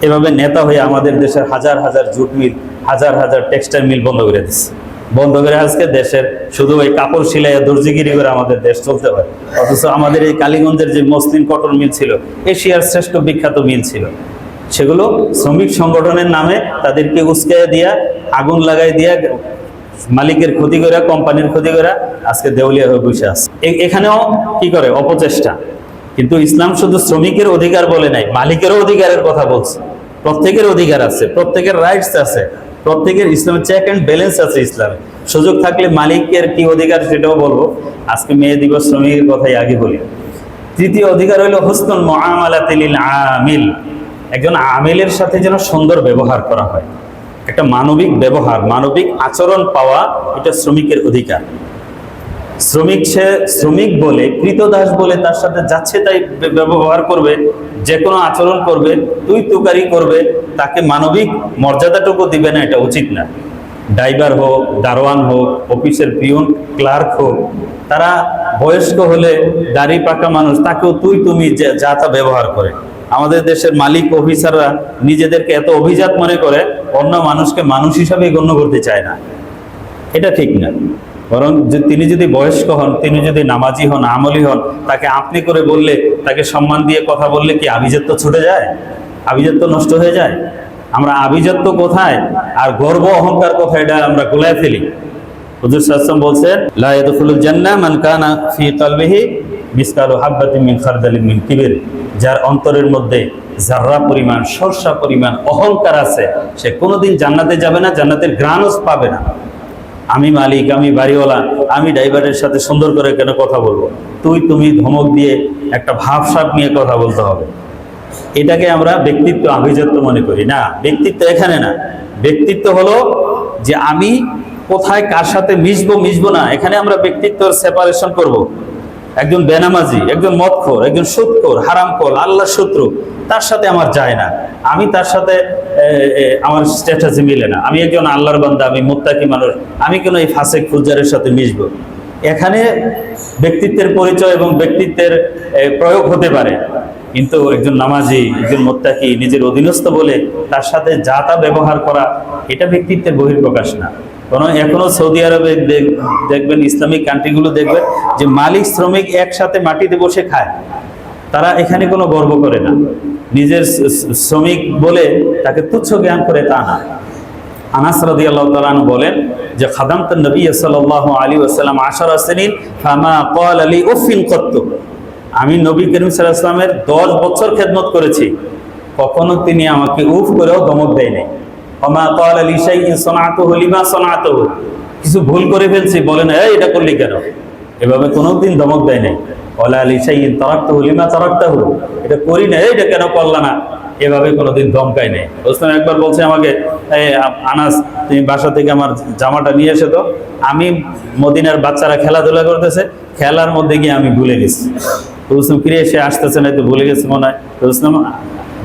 S1: এভাবে নেতা হয়ে আমাদের দেশের হাজার হাজার জুট মিল, হাজার হাজার টেক্সটাইল মিল বন্ধ করে দিচ্ছে। বন্ধ করে আজকে দেশের শুধু ওই কাপড় সিলাই দর্জিগিরি করে আমাদের দেশ চলতে হয়। অথচ আমাদের এই কালীগঞ্জের যে মসলিন কটন মিল ছিল, এশিয়ার শ্রেষ্ঠ বিখ্যাত মিল ছিল, সেগুলো শ্রমিক সংগঠনের নামে তাদেরকে উস্কাইয়া দিয়া, আগুন লাগাই দিয়া, মালিকের ক্ষতি করে, কোম্পানির ক্ষতি করে আজকে দেউলিয়া হয়ে বসে আছে। এখানেও কি করে? অপচেষ্টা। কিন্তু ইসলাম শুধু শ্রমিকের অধিকার বলে নাই, মালিকেরও অধিকারের কথা বলছে। প্রত্যেকের অধিকার আছে, প্রত্যেকের রাইটস আছে, প্রত্যেকের ইসলামের চেক অ্যান্ড ব্যালেন্স আছে। ইসলামে সুযোগ থাকলে মালিকের কি অধিকার সেটাও বলবো। আজকে মে দিবস, শ্রমিকের কথাই আগে বলি। তৃতীয় অধিকার হলো হুসনুল মুআমালাতি লিল আমিল। একজন আমিলের সাথে যেন সুন্দর ব্যবহার করা হয়, একটা মানবিক ব্যবহার, মানবিক আচরণ পাওয়া, এটা শ্রমিকের অধিকার। শ্রমিক, সে শ্রমিক বলে, কৃতদাস বলে তার সাথে যাচ্ছে তাই ব্যবহার করবে, যে কোনো আচরণ করবে, তুই তুকারি করবে, তাকে মানবিক মর্যাদাটুকু দিবে না, এটা উচিত না। ড্রাইভার হোক, দারোয়ান হোক, অফিসের পিয়ন, ক্লার্ক হোক, তারা বয়স্ক হলে, দাড়ি পাকা মানুষ, তাকেও তুই তুমি যা তা ব্যবহার করে। আমাদের দেশের মালিক অফিসাররা নিজেদেরকে এত অভিজাত মনে করে, অন্য মানুষকে মানুষ হিসাবে গণ্য করতে চায় না। এটা ঠিক না। বরং তিনি যদি বয়স্ক হন, তিনি যদি নামাজি হন, আমলি হন, তাকে আপনি করে বললে, তাকে সম্মান দিয়ে কথা বললে কি আভিজাত্য ছুটে যায়? আভিজাত্য নষ্ট হয়ে যায়? আমরা আভিজাত্য কোথায় আর গর্ব অহংকার কোথায়, এটা আমরা গোলায় ফেলি। হুজুর সাল্লাল্লাহু আলাইহি ওয়াসাল্লাম বলছেন, লা ইয়াদখুলুল জান্নাহ মান কানা ফি কলবিহি মিসকালু হাববাতিন মিন খারদালিন মিন কিবর। যার অন্তরের মধ্যে জাররা পরিমাণ, সরষা পরিমাণ অহংকার আছে, সে কোনোদিন জান্নাতে যাবে না, জান্নাতের ঘ্রাণও পাবে না। আমি মালিক, আমি বাড়িওয়ালা, আমি ড্রাইভারের সাথে সুন্দর করে কেন কথা বলবো? তুই তুমি ধমক দিয়ে একটা ভাবসাব নিয়ে কথা বলতে হবে। এটাকে আমরা ব্যক্তিত্ব, আভিজাত্য মনে করি না। ব্যক্তিত্ব এখানে না। ব্যক্তিত্ব হলো যে আমি কোথায় কার সাথে মিশবো না, এখানে আমরা ব্যক্তিত্বের সেপারেশন করব। একজন বেনামাজি, একজন মদখোর, একজন সুদখোর, হারামখোর, আল্লাহর শত্রু, তার সাথে আমার যায় না। আমি তার সাথে আমার স্ট্যাটাসে মিলে না। আমি একজন আল্লাহর বান্দা, আমি মুত্তাকি মানুষ, আমি কেন এই ফাসেক ফুজ্জারের সাথে মিশবো? এখানে ব্যক্তিত্বের পরিচয় এবং ব্যক্তিত্বের প্রয়োগ হতে পারে, কিন্তু একজন নামাজি, একজন মুত্তাকি, নিজের অধীনস্থ বলে তার সাথে যা তা ব্যবহার করা, এটা ব্যক্তিত্বের বহিঃপ্রকাশ না। কারণ এখনো সৌদি আরবে দেখবেন, ইসলামিক কান্ট্রিগুলো দেখবেন যে মালিক শ্রমিক একসাথে মাটিতে বসে খায়। তারা এখানে কোনো গর্ব করে না, নিজের শ্রমিক বলে তাকে তুচ্ছ জ্ঞান করে তা না। আনাস রাদিয়াল্লাহু তাআলা আনহু বলেন যে খাদামতুন নবী সাল্লাল্লাহু আলাইহি ওয়াসাল্লাম 10 সিনিন ফামা ক্বালা লি উফিন কত্তু। আমি নবী করিম সাল্লাল্লাহু আলাইহি ওয়াসাল্লামের 10 বছর খেদমত করেছি, কখনো তিনি আমাকে উফ করেও ধমক দেয় নাই। ওমা ক্বালা লি শাইইন সানাতুহু লিমা সানাতুহু। কিছু ভুল করে ফেলছি, বলে না এই এটা করলি কেন, এভাবে কোনোদিন ধমক দেয় নাই। ওয়ালা লি শাইইন তারাকতুহু লিমা তারাকতুহু। এটা করি না, এটা কেন করলা না, এভাবে কোনোদিন ধমকায় নেই। ওসমান একবার বলছে আমাকে, আনাস তুমি বাসা থেকে আমার জামাটা নিয়ে এসে তো, আমি মদিনার বাচ্চারা খেলাধুলা করতেছে, খেলার মধ্যে গিয়ে আমি ভুলে গেছি। তো ওসমান ফিরে এসে আসতেছে না, তো ভুলে গেছে মনে হয়। তো ওসমান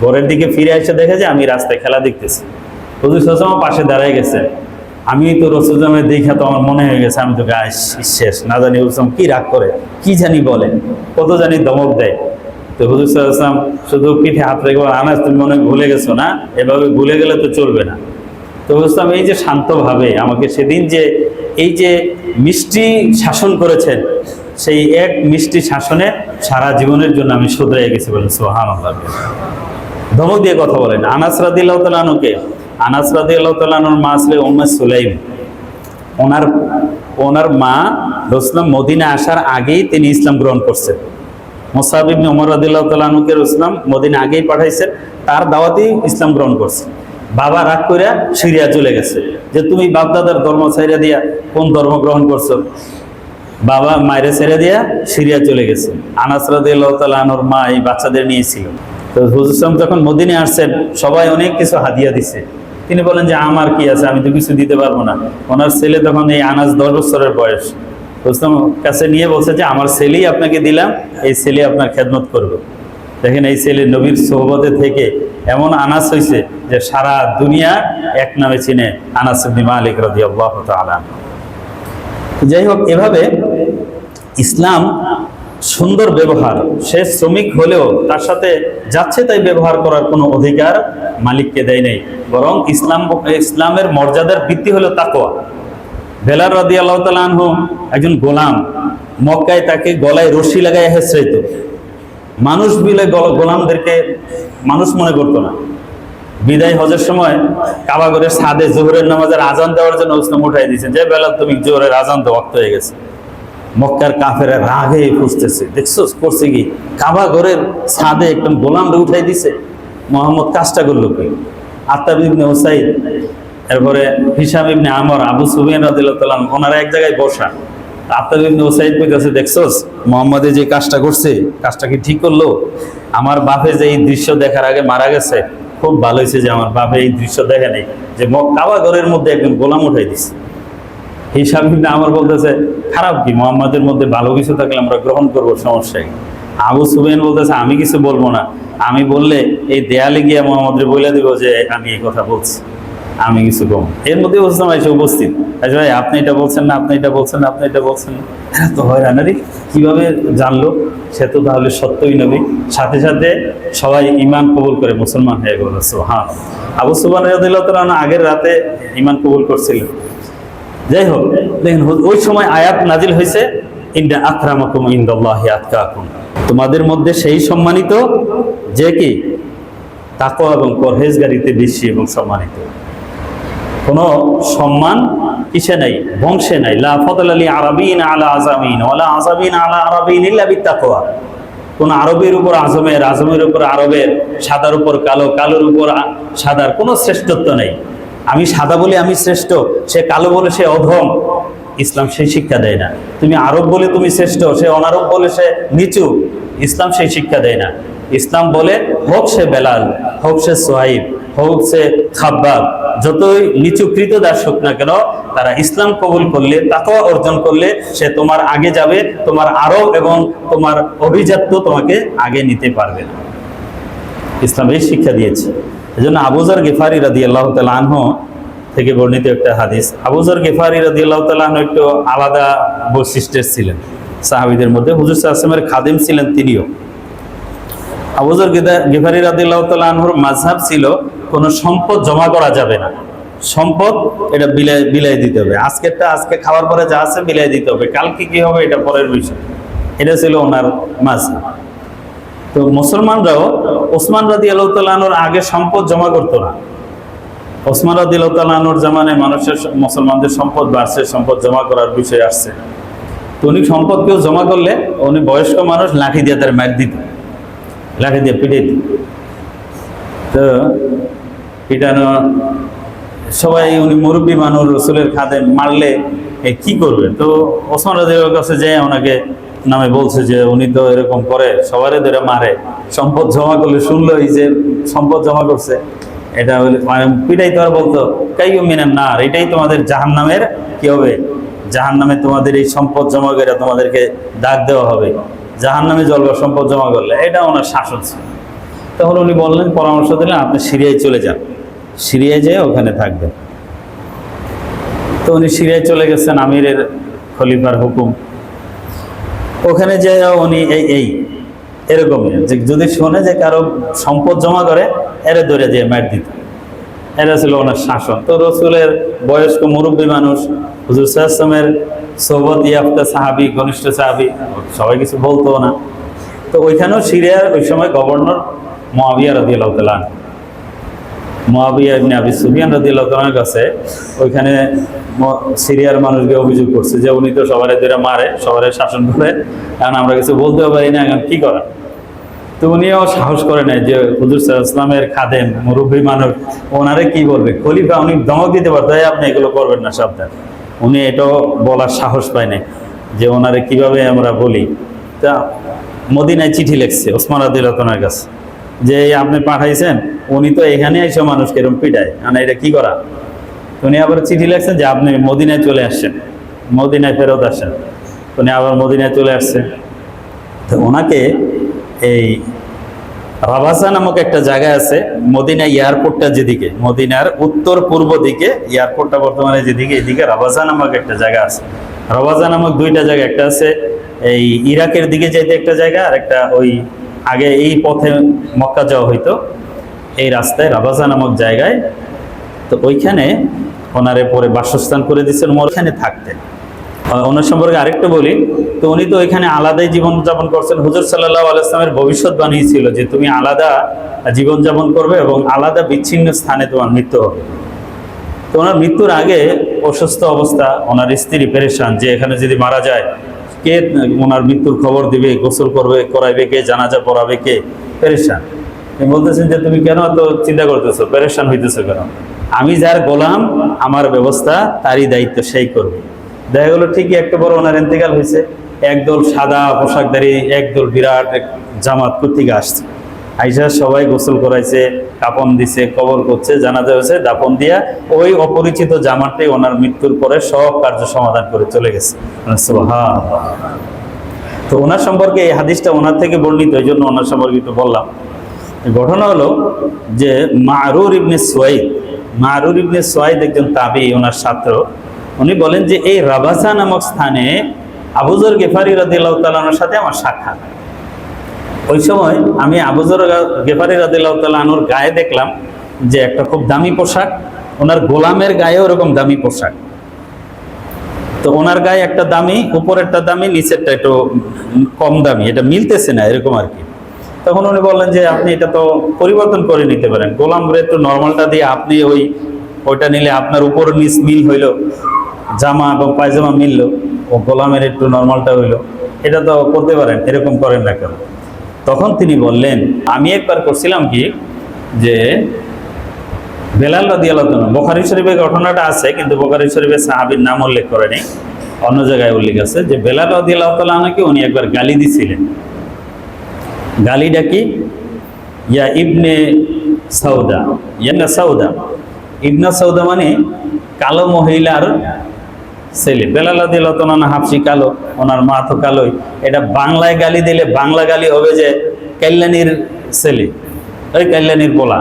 S1: ঘরের দিকে ফিরে এসে দেখে যে আমি রাস্তায় খেলা দেখতেছি। হুজুর সাল্লাল্লাহু আলাইহি ওয়াসাল্লাম পাশে দাঁড়ায় গেছে। আমি তো রাসূলুল্লাহর দেখা তো আমার মনে হয়ে গেছে, আমি তো গায়ে শেষ, না জানি ওসমান কি রাগ করে, কি জানি বলে, কত জানি ধমক দেয়। তো হুজুর সাল্লাল্লাহু আলাইহি ওয়াসাল্লাম শুধু পিঠে হাত রেখে, আনাস তুমি মনে ভুলে গেছো না, এভাবে ভুলে গেলে তো চলবে না। তো হুজুর এই যে শান্তভাবে আমাকে সেদিন যে এই যে মিষ্টি শাসন করেছেন, সেই এক মিষ্টি শাসনে সারা জীবনের জন্য আমি শুধরে গেছি বলে সুবহানাল্লাহ। ধমক দিয়ে কথা বলেন। আনাস রাদিয়াল্লাহু তাআলা আনহুকে, আনাস রাদিয়াল্লাহু তাআলা আনহুর মা ছিল উম্মে সুলাইম। ওনার মা রাসূলুল্লাহ মদিনা আসার আগেই তিনি ইসলাম গ্রহণ করছেন। মুসআব ইবনে উমর রাদিয়াল্লাহু তাআলা আনহুকে রাসূলুল্লাহ মদিনা আগেই পাঠাইছেন, তার দাওয়াতেই ইসলাম গ্রহণ করছে। বাবা রাগ করে সিরিয়া চলে গেছে যে তুমি বাপদাদার ধর্ম ছাইরা দিয়া কোন ধর্ম গ্রহণ করছো। বাবা মায়ের ছেড়ে দিয়া সিরিয়া চলে গেছে। আনাস রাদিয়াল্লাহু তাআলা আনহুর মা এই বাচ্চাদের নিয়েছিল। তো হুজুর সাল্লাল্লাহু যখন মদিনায় আসছেন সবাই অনেক কিছু হাদিয়া দিছে। তিনি বলেন যে আমার কি আছে, আমি তো কিছু দিতে পারবো না। ওনার ছেলে তখন এই আনাস 10 বছরের বয়স, রুস্তম কাছে নিয়ে বলছে যে আমার ছেলেই আপনাকে দিলাম, এই ছেলে আপনার খেদমত করবে। দেখেন এই ছেলে নবীর সোহবতে থেকে এমন আনাস হয়েছে যে সারা দুনিয়া এক নামে চিনে, আনাস ইবনে মালিক রাদিয়াল্লাহু তাআলা। যাই হোক, এভাবে ইসলাম সুন্দর ব্যবহার, সে শ্রমিক হলেও তার সাথে যাচ্ছে তাই ব্যবহার করার কোনো অধিকার মালিককে দেয় নাই, বরং ইসলামের মর্যাদার ভিত্তি হলো তাকওয়া। বেলাল রাদিয়াল্লাহু তাআলা আনহু একজন গোলাম, মক্কায় তাকে গলায় রশি লাগায় হেঁচড়াইতো। মানুষ বিলে গোলামদেরকে মানুষ মনে করতো না। বিদায় হজের সময় কাবাগরের ছাদে জোহরের নামাজের আজান দেওয়ার জন্য ইসলাম উঠাই দিয়েছেন, যে বেলাল তুমি জোহরের আজান দেওয়া ওয়াক্ত হয়ে গেছে। মক্কার কাফেরা রাগে ফুসতেছে, দেখছো করছে কি, কাবাগরের ছাদে একদম গোলামরে উঠাই দিছে। মোহাম্মদ কাজটা করলো কি? আত্তাব ইবনে উসাইদ, এরপরে হিশাম ইবনে আমর, আবু সুফিয়ান রাদিয়াল্লাহু তাআলা ওনারা এক জায়গায় বসা। আত্তাব ইবনে উসাইদ কইতাছে, দেখছোস মুহাম্মদে যে কাজটা করছে, কাজটা কি ঠিক করলো? আমার বাপে যে এই দৃশ্য দেখার আগে মারা গেছে, খুব ভালো হয়েছে যে আমার বাপে এই দৃশ্য দেখে নেই, যে কাবাগরের মধ্যে একজন গোলাম উঠাই দিছে। হিশাম ইবনে আমর বলতেছে, খারাপ কি, মুহাম্মদের মধ্যে ভালো কিছু থাকলে আমরা গ্রহণ করবো, সমস্যা কি? আবু সুফিয়ান বলতেছে, আমি কিছু বলবো না, আমি বললে এই দেয়ালে গিয়ে মুহাম্মদের বলে দিব যে আমি এই কথা বলছি, আমি কিছু কম। এর মধ্যে বুঝলাম এসে উপস্থিত, ভাই আপনি এটা বলছেন না, আপনি এটা বলছেন না, আপনি এটা বলছেন না। তো হয়রানারি কিভাবে জানলো? সে তো তাহলে সত্যই নবী। সাথে সাথে সবাই ঈমান কবুল করে মুসলমান হয়ে গেল। সুবহানাল্লাহ। আবু সুফিয়ান রাদিয়াল্লাহু তাআলা আগের রাতে ঈমান কবুল করছিলেন। যাই হোক, দেখেন ওই সময় আয়াত নাজিল হয়েছে, ইন্না আকরামাকুম ইনদাল্লাহি আতকাকুম, তোমাদের মধ্যে সেই সম্মানিত যে কি তাকওয়া এবং পরহেজগারিতে বেশি এবং সম্মানিত। কোনো সম্মান কিসে নাই? বংশে নাই। লা ফাদলা লি আরাবিন আলা আজামিন ওয়ালা আজামিন আলা আরাবিন ইল্লা বিত্তাকওয়া। কোন আরবের উপর আজমের, আজমের উপর আরবের, সাদার উপর কালো, কালোর উপর সাদার কোনো শ্রেষ্ঠত্ব নেই। আমি সাদা বলে আমি শ্রেষ্ঠ, সে কালো বলে সে অধম, ইসলাম সেই শিক্ষা দেয় না। তুমি আরব বলে তুমি শ্রেষ্ঠ, সে অনারব বলে সে নিচু, ইসলাম সেই শিক্ষা দেয় না। ইসলাম বলে হোক সে বেলাল, হোক সে সোহাইব, হোক সে খাব্বাব, যতই নিচু কৃতদাস হোক না কেন, তারা ইসলাম কবুল করলে, তাকওয়া অর্জন করলে সে তোমার আগে যাবে, তোমার আরব এবং তোমার অভিজাত্য তোমাকে আগে নিতে পারবে না। ইসলাম এই শিক্ষা দিয়েছে। এজন্য আবু যর গিফারি রাদিয়াল্লাহু তাআলা আনহু থেকে বর্ণিত একটা হাদিস। আবু যর গিফারি রাদিয়াল্লাহু তাআলা আনহু একটু আলাদা বৈশিষ্ট্যের ছিলেন সাহাবীদের মধ্যে। হুজুর সাল্লাল্লাহু আলাইহি ওয়াসাল্লামের খাদেম ছিলেন তিনিও। আবু যর গিফারি রাদিয়াল্লাহু তাআলা আনহুর মাযহাব ছিল কোনো সম্পদ জমা করা যাবে না। সম্পদ এটা বিলাই দিতে হবে, আজকেরটা আজকে খাওয়ার পরে যা আছে বিলাই দিতে হবে, কালকে কি হবে এটা পরের বিষয়। এটা ছিল ওনার মাযহাব। তো মুসলমানরাও ওসমান রাদিয়াল্লাহু তাআলা আনহুর আগে সম্পদ জমা করতো না। ওসমান রাদিয়াল্লাহু তাআলা আনহুর জামানায় মানুষের, মুসলমানদের সম্পদ বাড়ছে, সম্পদ জমা করার বিষয় আসছে। তো উনি সম্পদ কেউ জমা করলে উনি বয়স্ক মানুষ, লাঠি দিয়ে তার মার দিত, লাঠি দিয়ে পিটাইত। তো পিটানো সবাই, উনি মুরব্বী মানুষ, রসুলের খাদেম, মারলে কি করবে? তো ওসমান রাদিয়াল্লাহু কাছে যে ওনাকে নামে বলছে যে উনি তো এরকম করে, সবারে ধরে মারে, সম্পদ জমা করলে শুনলো এই যে সম্পদ জমা করছে, এটা পিটাই তো আর বলতো কাইয়ুম মিনান নার, এটাই তোমাদের জাহান্নামের কি হবে, জাহান্নামে তোমাদের এই সম্পদ জমা করে তোমাদেরকে দাগ দেওয়া হবে, জাহান্নামে জ্বলবে সম্পদ জমা করলে। এটা ওনার শাসন ছিল। তখন উনি বললেন, পরামর্শ দিলেন, আপনি সিরিয়ায় চলে যান, সিরিয়ায় যেয়ে ওখানে থাকবেন। তো উনি সিরিয়ায় চলে গেছেন, আমিরের খলিফার হুকুম। ওখানে যে উনি এরকম যে যদি শোনে যে কারো সম্পদ জমা করে, এরে ধরে দিয়ে মার দিত। এটা ছিল ওনার শাসন। তো রসুলের বয়স্ক মুরব্বী মানুষ, হুজুর সাল্লাল্লাহু আলাইহি ওয়াসাল্লামের সোহবত ইয়াফতা সাহাবী, ঘনিষ্ঠ সাহাবী, সবাই কিছু বলতো না। তো ওইখানেও সিরিয়ার ওই সময় গভর্নর মুআবিয়া রাদিয়াল্লাহু তাআলা, মুআবিয়া ইবনে আবি সুফিয়ান রাদিয়াল্লাহু তাআলার কাছে ওইখানে সিরিয়ার মানুষকে অভিযোগ করছে যে উনি তো সবারে ধরে মারে, সবারে শাসন করে, কারণ আমরা কিছু বলতেও পারি না, এখন কি করা। তো উনিও সাহস করে নেয় যে হুজুর সাল্লাল্লাহু আলাইহি ওয়াসাল্লামের খাদেম, মুরব্বী মানুষ, ওনারে কি বলবে, খলিফা, উনি ধমক দিতে পারতো, আপনি এগুলো করবেন না, সাবধান। উনি এটাও বলার সাহস পায় নাই। যে ওনারে কিভাবে আমরা বলি। তা মদিনায় চিঠি লিখছে ওসমান রাদিয়াল্লাহু তাআলার কাছে যে আপনি পাঠাইছেন, উনি তো এখানে এসে মানুষকে এরকম পিটায়, মানে এটা কি করা। উনি আবার চিঠি লিখছেন যে আপনি মদিনায় চলে আসছেন, মদিনায় ফেরত আসেন। উনি আবার মদিনায় চলে আসছেন। তো ওনাকে এই রাবাসা নামক একটা জায়গা আছে, মদিনা এয়ারপোর্টটা যেদিকে, মদিনার উত্তর পূর্ব দিকে এয়ারপোর্টটা বর্তমানে যেদিকে, এদিকে রাবাসা নামক একটা জায়গা আছে। রাবাসা নামক দুইটা জায়গা, একটা আছে এই ইরাকের দিকে যেতে একটা জায়গা, আর একটা ওই আগে এই পথে মক্কা যাওয়া হইতো এই রাস্তায় রাবাসা নামক জায়গায়। তো ওইখানে ওনারে পরে বাসস্থান করে দিচ্ছেন, ওখানে থাকতেন। ওনার সম্পর্কে আরেকটু বলি, তো উনি তো ওইখানে আলাদাই জীবনযাপন করছেন। হুজুর সাল্লাল্লাহু আলাইহি ওয়াসাল্লামের ভবিষ্যৎবাণী ছিল যে তুমি আলাদা জীবনযাপন করবে এবং আলাদা বিচ্ছিন্ন স্থানে তোমার মৃত্যু হবে। তো ওনার মৃত্যুর আগে অসুস্থ অবস্থা, ওনার স্ত্রী পেরেশান যে এখানে যদি মারা যায় কে ওনার মৃত্যুর খবর দিবে, গোসল করবে, করাইবে কে, জানাজা পড়াবে কে, পেরেশান। তিনি বলতেছেন যে তুমি কেন এত চিন্তা করতেছো, পেরেশান হইতেছো কেন? আমি যার গোলাম, আমার ব্যবস্থা তারই দায়িত্ব সেই করবে। দেখা গেলো ঠিকই একটা বড় ওনার ইন্তেকাল হয়েছে, একদল সাদা পোশাকধারী, একদল বিরাট জামাত কর্তৃক আসছে, আইসা সবাই গোসল করাইছে, কাপন দিছে, কবর করছে, জানাজা হয়েছে, দাপন দিয়া ওই অপরিচিত জামাতটাই ওনার মৃত্যুর পরে সব কার্য সমাধান করে চলে গেছে। সুবহানাল্লাহ। তো ওনার সম্পর্কে এই হাদিসটা ওনার থেকে বর্ণিত, এই জন্য ওনার সম্পর্কে একটু বললাম। ঘটনা হলো যে মারুর ইবনে সুয়াইদ, মারুর ইবনে সুয়াইদ একজন তাবী, ওনার ছাত্র। উনি বলেন যে এই রাবাসা নামক স্থানে আবু যর গিফারী রাদিয়াল্লাহু তাআলার সাথে আমার সাক্ষাৎ। ওই সময় আমি আবু যর গিফারী রাদিয়াল্লাহু তাআলা আনহুর গায়ে দেখলাম যে একটা খুব দামি পোশাক, ওনার গোলামের গায়েও এরকম দামি পোশাক। তো ওনার গায়ে একটা দামি, উপরেরটা দামি, নিচেরটা একটু কম দামি, এটা মিলতেছে না এরকম আর কি। তখন উনি বললেন যে আপনি এটা তো পরিবর্তন করে নিতে পারেন, গোলামের একটু নর্মালটা দিয়ে আপনি ওইটা নিলে আপনার উপর নিচ মিল হইলো, জামা এবং পায়জামা মিললো, ও গোলামের একটু নর্মালটা হইলো, এটা তো করতে পারেন, এরকম করেন না কেন? তখন তিনি বললেন, আমি একবার করছিলাম কি যে বেলাল রাদিয়াল্লাহু তাআলা, বুখারী শরীফে ঘটনাটা আছে কিন্তু বুখারী শরীফে সাহাবীর নাম উল্লেখ করে নেই, অন্য জায়গায় উল্লেখ আছে যে বেলাল রাদিয়াল্লাহু তাআলা আনহুকে উনি একবার গালি দিছিলেন। গালিটা কি? ইয়া ইবনে সাউদা, ইয়া সাউদা, ইবনে সাউদা মানে কালো মহিলার ছেলে। বেলাল রাদিয়াল্লাহু তাআলা হাবশি কালো, ওনার মা তো কালোই। এটা বাংলায় গালি দিলে বাংলা গালি হবে যে কাল্যাণীর ছেলে, ওই কাল্যাণীর পোলা,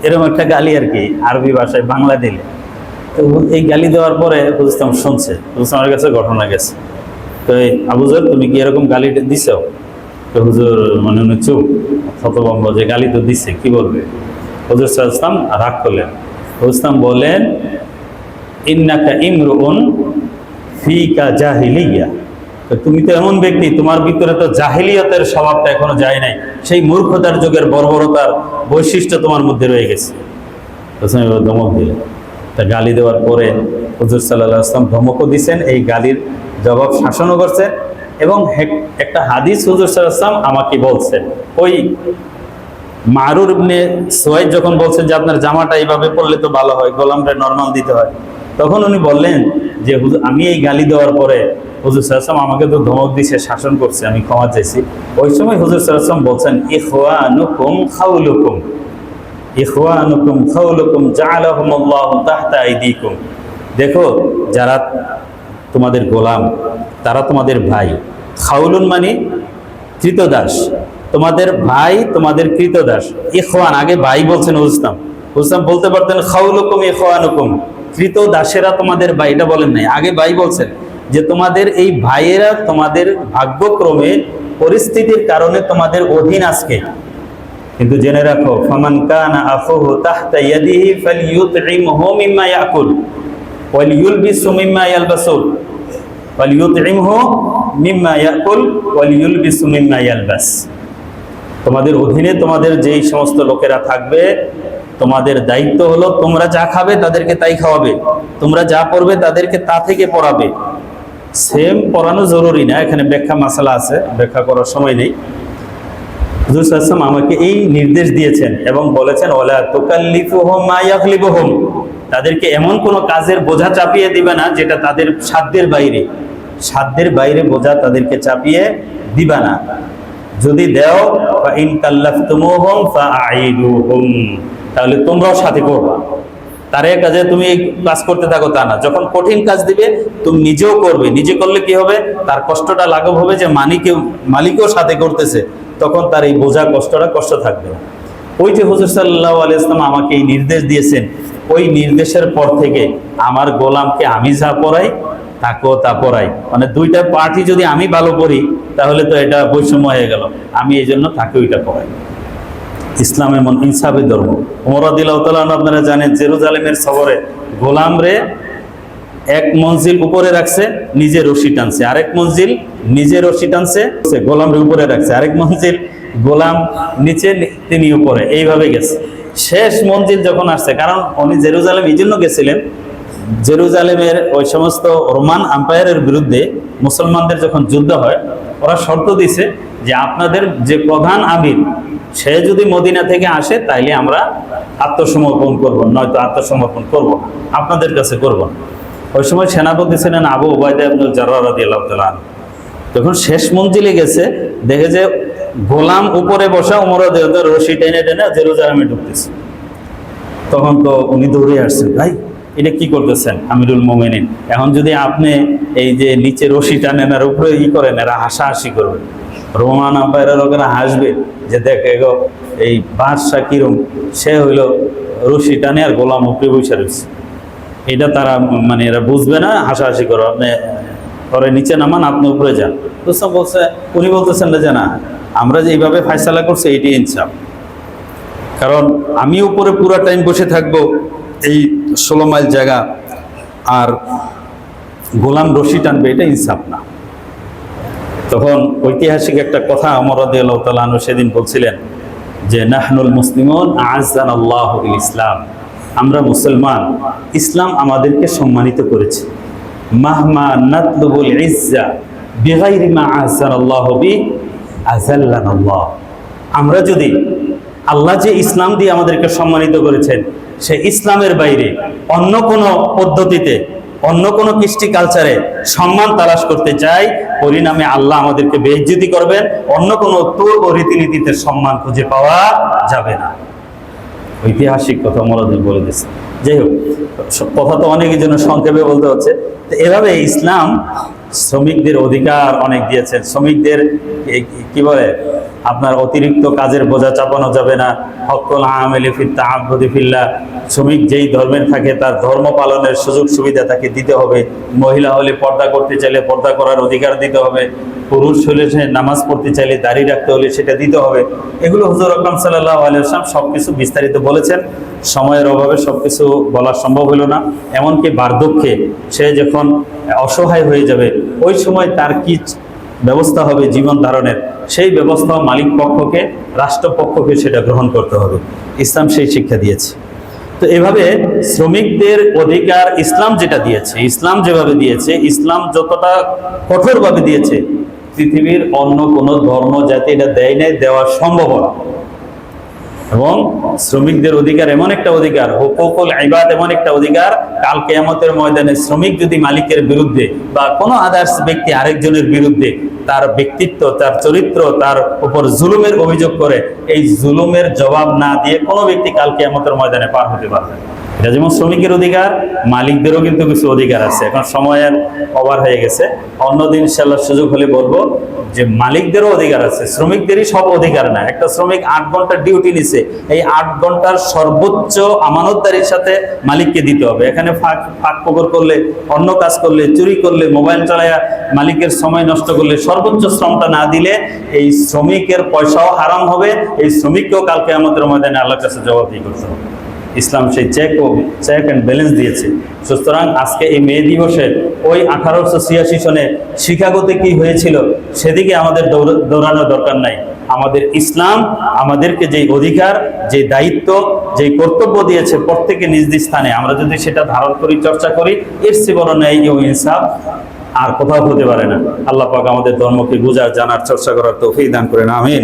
S1: এরকম একটা গালি আর কি আরবি ভাষায় বাংলা দিলে। তো এই গালি দেওয়ার পরে হুজুর ইসলাম শুনছে, হুজুর ইসলামের কাছে ঘটনা গেছে। তো আবু যর তুমি কি এরকম গালি দিছো? তো হুজুর মানে উনি চুপ, হতভম্ব যে গালি তো দিচ্ছে, কি বলবে? হুজুর সাল্লাল্লাহু আলাইহি ওয়াসাল্লাম রাগ করলেন। হুজুর ইসলাম বলেন ইন্নাকা ইমরুন ফিকা জাহিলিয়া, তো তুমি তো এমন ব্যক্তি, তোমার ভিতরে তো জাহিলিয়তের স্বভাবটা এখনো যায় নাই, সেই মূর্খতার যুগের বর্বরতার বৈশিষ্ট্য তোমার মধ্যে রয়ে গেছে। ধমক দিলেন। তা গালি দেওয়ার পরে হুজুর সাল্লাল্লাহু আলাইহি ওয়াসাল্লাম ধমকও দিচ্ছেন, এই গালির জবাব শাসনও করছেন। এবং একটা হাদিস হুজুর সাল্লাল্লাহু আলাইহি ওয়াসাল্লাম আমাকে বলছেন, ওই মারুর ইবনে সুয়াইদ যখন বলছেন যে আপনার জামাটা এইভাবে পরলে তো ভালো হয়, গোলামটা নরমাল দিতে হয়, তখন উনি বললেন যে হুজুর আমি এই গালি দেওয়ার পরে হুজুর সাল্লাল্লাহু আলাইহি ওয়াসাল্লাম আমাকে তো ধমক দিয়েছে, শাসন করছে, আমি ক্ষমা চাইছি। ওই সময় হুজুর সাল্লাল্লাহু আলাইহি ওয়াসাল্লাম বলছেন ইখওয়ানুকুম খাউলুকুম, ইখওয়ানুকুম খাউলুকুম জাআলাহুমুল্লাহু তাহতা আইদিকুম, দেখো যারা তোমাদের গোলাম তারা তোমাদের ভাই। খাউলুন মানে কৃতদাস, তোমাদের ভাই তোমাদের কৃতদাস। ইখওয়ান আগে ভাই বলছেন হুজুর ইসলাম বলতে পারতেন খাউলুকুম ইখওয়ানুকুম, কৃতদাসেরা তোমাদের ভাই, এটা বলেন নাই, আগে ভাই বলছেন যে তোমাদের এই ভাইয়েরা তোমাদের ভাগ্যক্রমে পরিস্থিতির কারণে তোমাদের অধীন আজকে। কিন্তু জেনে রাখো ফামান কানা আখুহু তাহতা ইয়াদিহি ফালইউতইমহু মিম্মা ইয়াকুল ওয়ালিয়ুলবিসু মিম্মা ইয়ালবাসুন, ওয়ালিয়ুতইমহু মিম্মা ইয়াকুল ওয়ালিয়ুলবিসু মিম্মা ইয়ালবাস। তোমাদের অধীনে তোমাদের যেই সমস্ত লোকেরা থাকবে, তোমাদের দায়িত্ব হলো তোমরা যা খাবে তাদেরকে তাই খাওয়াবে, তোমরা যা পড়বে তাদেরকে তা থেকে পড়াবে। সেম পড়ানো জরুরি না, এখানে ব্যাখ্যা মাসালা আছে, ব্যাখ্যা করার সময় নেই। হুজুর সাল্লাল্লাহু আলাইহি ওয়াসাল্লাম আমাকে এই নির্দেশ দিয়েছেন এবং বলেছেন ওয়ালা তুকাল্লিফুহুম মা ইয়াগলিবুহুম, তাদেরকে এমন কোনো কাজের বোঝা চাপিয়ে দিবে না যেটা তাদের সাধ্যের বাইরে। সাধ্যের বাইরে বোঝা তাদেরকে চাপিয়ে দিবা না। যদি দেও ইন কাল্লাফতুমুহুম ফাআইদুহুম, তাহলে তোমরাও সাথে করবা। তার এক কাজে তুমি কাজ করতে থাকো তা না, যখন কঠিন কাজ দিবে তুমি নিজেও করবে। নিজে করলে কি হবে, তার কষ্টটা লাঘব হবে যে মালিকও সাথে করতেছে, তখন তার এই বোঝা কষ্ট থাকবে না। ওই যে হুজুর সাল্লাল্লাহু আলাইহি ওয়াসাল্লাম আমাকে এই নির্দেশ দিয়েছেন, ওই নির্দেশের পর থেকে আমার গোলামকে আমি যা পড়াই তাকেও তা পড়াই। মানে দুইটা পার্টি যদি আমি ভালো করি তাহলে তো এটা বৈষম্য হয়ে গেল, আমি এই জন্য তাকে ওইটা পড়াই। ইসলাম এমন ইনসাফের ধর্ম। ওমর রাদিয়াল্লাহু তাআলা আনহু আপনারা জানেন, জেরুজালেমের সফরে গোলামরে এক মঞ্জিল উপরে রাখছে, নিজে রশি টানছে, আরেক মঞ্জিল নিজে রশি টানছে, গোলামরে উপরে রাখছে, আরেক মঞ্জিল গোলাম নিচে, তিনি উপরে, এইভাবে গেছে। শেষ মঞ্জিল যখন আসছে, কারণ উনি জেরুজালেম এই জন্য গেছিলেন, জেরুজালেমের ওই সমস্ত রোমান আম্পায়ারের বিরুদ্ধে মুসলমানদের যখন যুদ্ধ হয়, ওরা শর্ত দিছে যে আপনাদের যে প্রধান আমির সে যদি মদিনা থেকে আসে তাইলে আমরা আত্মসমর্পণ করব, নয়তো আত্মসমর্পণ করব না, আপনাদের কাছে করব না। ওই সময় সেনাপতি ছিলেন আবু উবাইদা ইবনে জাররাহ রাদিয়াল্লাহু তাআলা আনহু। যখন শেষ মঞ্জিলে গেছে, দেখে যে গোলাম উপরে বসা, ওমর রাদিয়াল্লাহু তাআলা রশি টেনে টেনে জেরুজালেমে ঢুকতেছে। তখন তো উনি দৌড়ে আসছেন, ভাই এটা কি করতেছেন আমিরুল মুমিনিন, এখন যদি আপনি এই যে নিচে রশি টানেন আর উপরে করেন, এরা হাসাহাসি করবে, রোমান আম্পায়ারের লোকেরা হাসবে যে দেখ এগো এই বাদশা কিরম, সে হইল রশি টানে আর গোলাম উপরে বসে রয়েছে। এটা তারা মানে এরা বুঝবে না, হাসাহাসি করো, আপনি পরে নিচে নামান, আপনি উপরে যান। তো সব বলছে, উনি বলতেছেন যে না, আমরা যে এইভাবে ফায়সালা করছি এটি ইনসাফ, কারণ আমি উপরে পুরো টাইম বসে থাকবো এই 16 মাইল জায়গা, আর গোলাম রশি টানবে, এটা ইনসাফ না। তখন ঐতিহাসিক একটা কথা ওমর রাদিয়াল্লাহু তাআলা আনহু সেদিন বলছিলেন যে নাহনুল মুসলিমুন আ'আজ্জানাল্লাহু বিল ইসলাম, আমরা মুসলমান, ইসলাম আমাদেরকে সম্মানিত করেছে। মাহমা নাতলুবুল ইজ্জা বিগাইরি মা আ'আজ্জানাল্লাহু বি আযাল্লানাল্লাহ, আমরা যদি আল্লাহ যে ইসলাম দিয়ে আমাদেরকে সম্মানিত করেছেন, সে ইসলামের বাইরে অন্য কোনো পদ্ধতিতে, অন্য কোনো কৃষ্টি কালচারে সম্মান তালাশ করতে চাই, পরিণামে আল্লাহ আমাদেরকে বেইজ্জতি করবেন, অন্য কোনো তোর ও রীতিনীতিতে সম্মান খুঁজে পাওয়া যাবে না। ঐতিহাসিক কথা মরাদিন বলে দিচ্ছে। যাই হোক, কথা তো অনেকের জন্য সংক্ষেপে বলতে হচ্ছে। তো এভাবে ইসলাম শ্রমিকদের অধিকার অনেক দিয়েছেন। শ্রমিকদের কি বলে, আপনার অতিরিক্ত কাজের বোঝা চাপানো যাবে না। হকুল আমেলি ফিত তাআব্বুদি ফিল্লাহ, শ্রমিক যেই ধর্মের থাকে তার ধর্ম পালনের সুযোগ সুবিধা তাকে দিতে হবে। মহিলা হলে পর্দা করতে চাইলে পর্দা করার অধিকার দিতে হবে। পুরুষ হলে সে নামাজ পড়তে চাইলে দাড়ি রাখতে হলে সেটা দিতে হবে। এগুলো হুজুর আকরাম সাল্লাল্লাহু আলাইহি ওয়াসাল্লাম সবকিছু বিস্তারিত বলেছেন। সময়ের অভাবে সবকিছু বলা সম্ভব হলো না। এমনকি বার্ধক্যে সে যখন অসহায় হয়ে যাবে, ওই সময় তার কি ব্যবস্থা হবে জীবন ধারণের, সেই ব্যবস্থা মালিক পক্ষকে, রাষ্ট্রপক্ষকে সেটা গ্রহণ করতে হবে। ইসলাম সেই শিক্ষা দিয়েছে। তো এভাবে শ্রমিকদের অধিকার ইসলাম যেটা দিয়েছে, ইসলাম যেভাবে দিয়েছে, ইসলাম যতটা কঠোরভাবে দিয়েছে, পৃথিবীর অন্য কোনো ধর্ম জাতি এটা দেয় নাই, দেওয়া সম্ভব না। এবং শ্রমিকদের অধিকার এমন একটা অধিকার, হুকুকুল ইবাদ এমন একটা অধিকার, কাল কিয়ামতের ময়দানে শ্রমিক যদি মালিকের বিরুদ্ধে বা কোনো আদার্স ব্যক্তি আরেকজনের বিরুদ্ধে তার ব্যক্তিত্ব, তার চরিত্র, তার উপর জুলুমের অভিযোগ করে, এই জুলুমের জবাব না দিয়ে কোনো ব্যক্তি কাল কিয়ামতের ময়দানে পার হতে পারবে। এটা যেমন শ্রমিকের অধিকার, মালিকদেরও কিন্তু কিছু অধিকার আছে। এখন সময়ের ওভার হয়ে গেছে, অন্যদিন ইনশাআল্লাহ সুযোগ হলে বলবো যে মালিকদেরও অধিকার আছে, শ্রমিকদেরই সব অধিকার না। একটা শ্রমিক 8 ঘন্টা ডিউটি নিছে, এই 8 ঘন্টার সর্বোচ্চ আমানতদারির সাথে মালিককে দিতে হবে। এখানে ফাঁক ফোকর করলে, অন্য কাজ করলে, চুরি করলে, মোবাইল চালায়া মালিকের সময় নষ্ট করলে, সর্বোচ্চ শ্রমটা না দিলে এই শ্রমিকের পয়সাও হারাম হবে, এই শ্রমিককেও কাল কিয়ামতের ময়দানে আল্লাহর কাছে জবাবদিহি করতে হবে। ইসলাম সেই চেক অ্যান্ড ব্যালেন্স দিয়েছে। সুতরাং আজকে এই মে দিবসে ওই 1886 সনে শিকাগোতে কি হয়েছিল সেদিকে আমাদের দৌড়ানোর দরকার নাই। আমাদের ইসলাম আমাদেরকে যেই অধিকার, যে দায়িত্ব, যেই কর্তব্য দিয়েছে প্রত্যেকে নিজ নিজ স্থানে, আমরা যদি সেটা ধারণ করি, চর্চা করি, এর চেয়ে বড় ন্যায় ও ইনসাফ আর কোথাও হতে পারে না। আল্লাহ পাক আমাদের ধর্মকে বুঝার, জানার, চর্চা করার তৌফিক দান করেন। আমিন।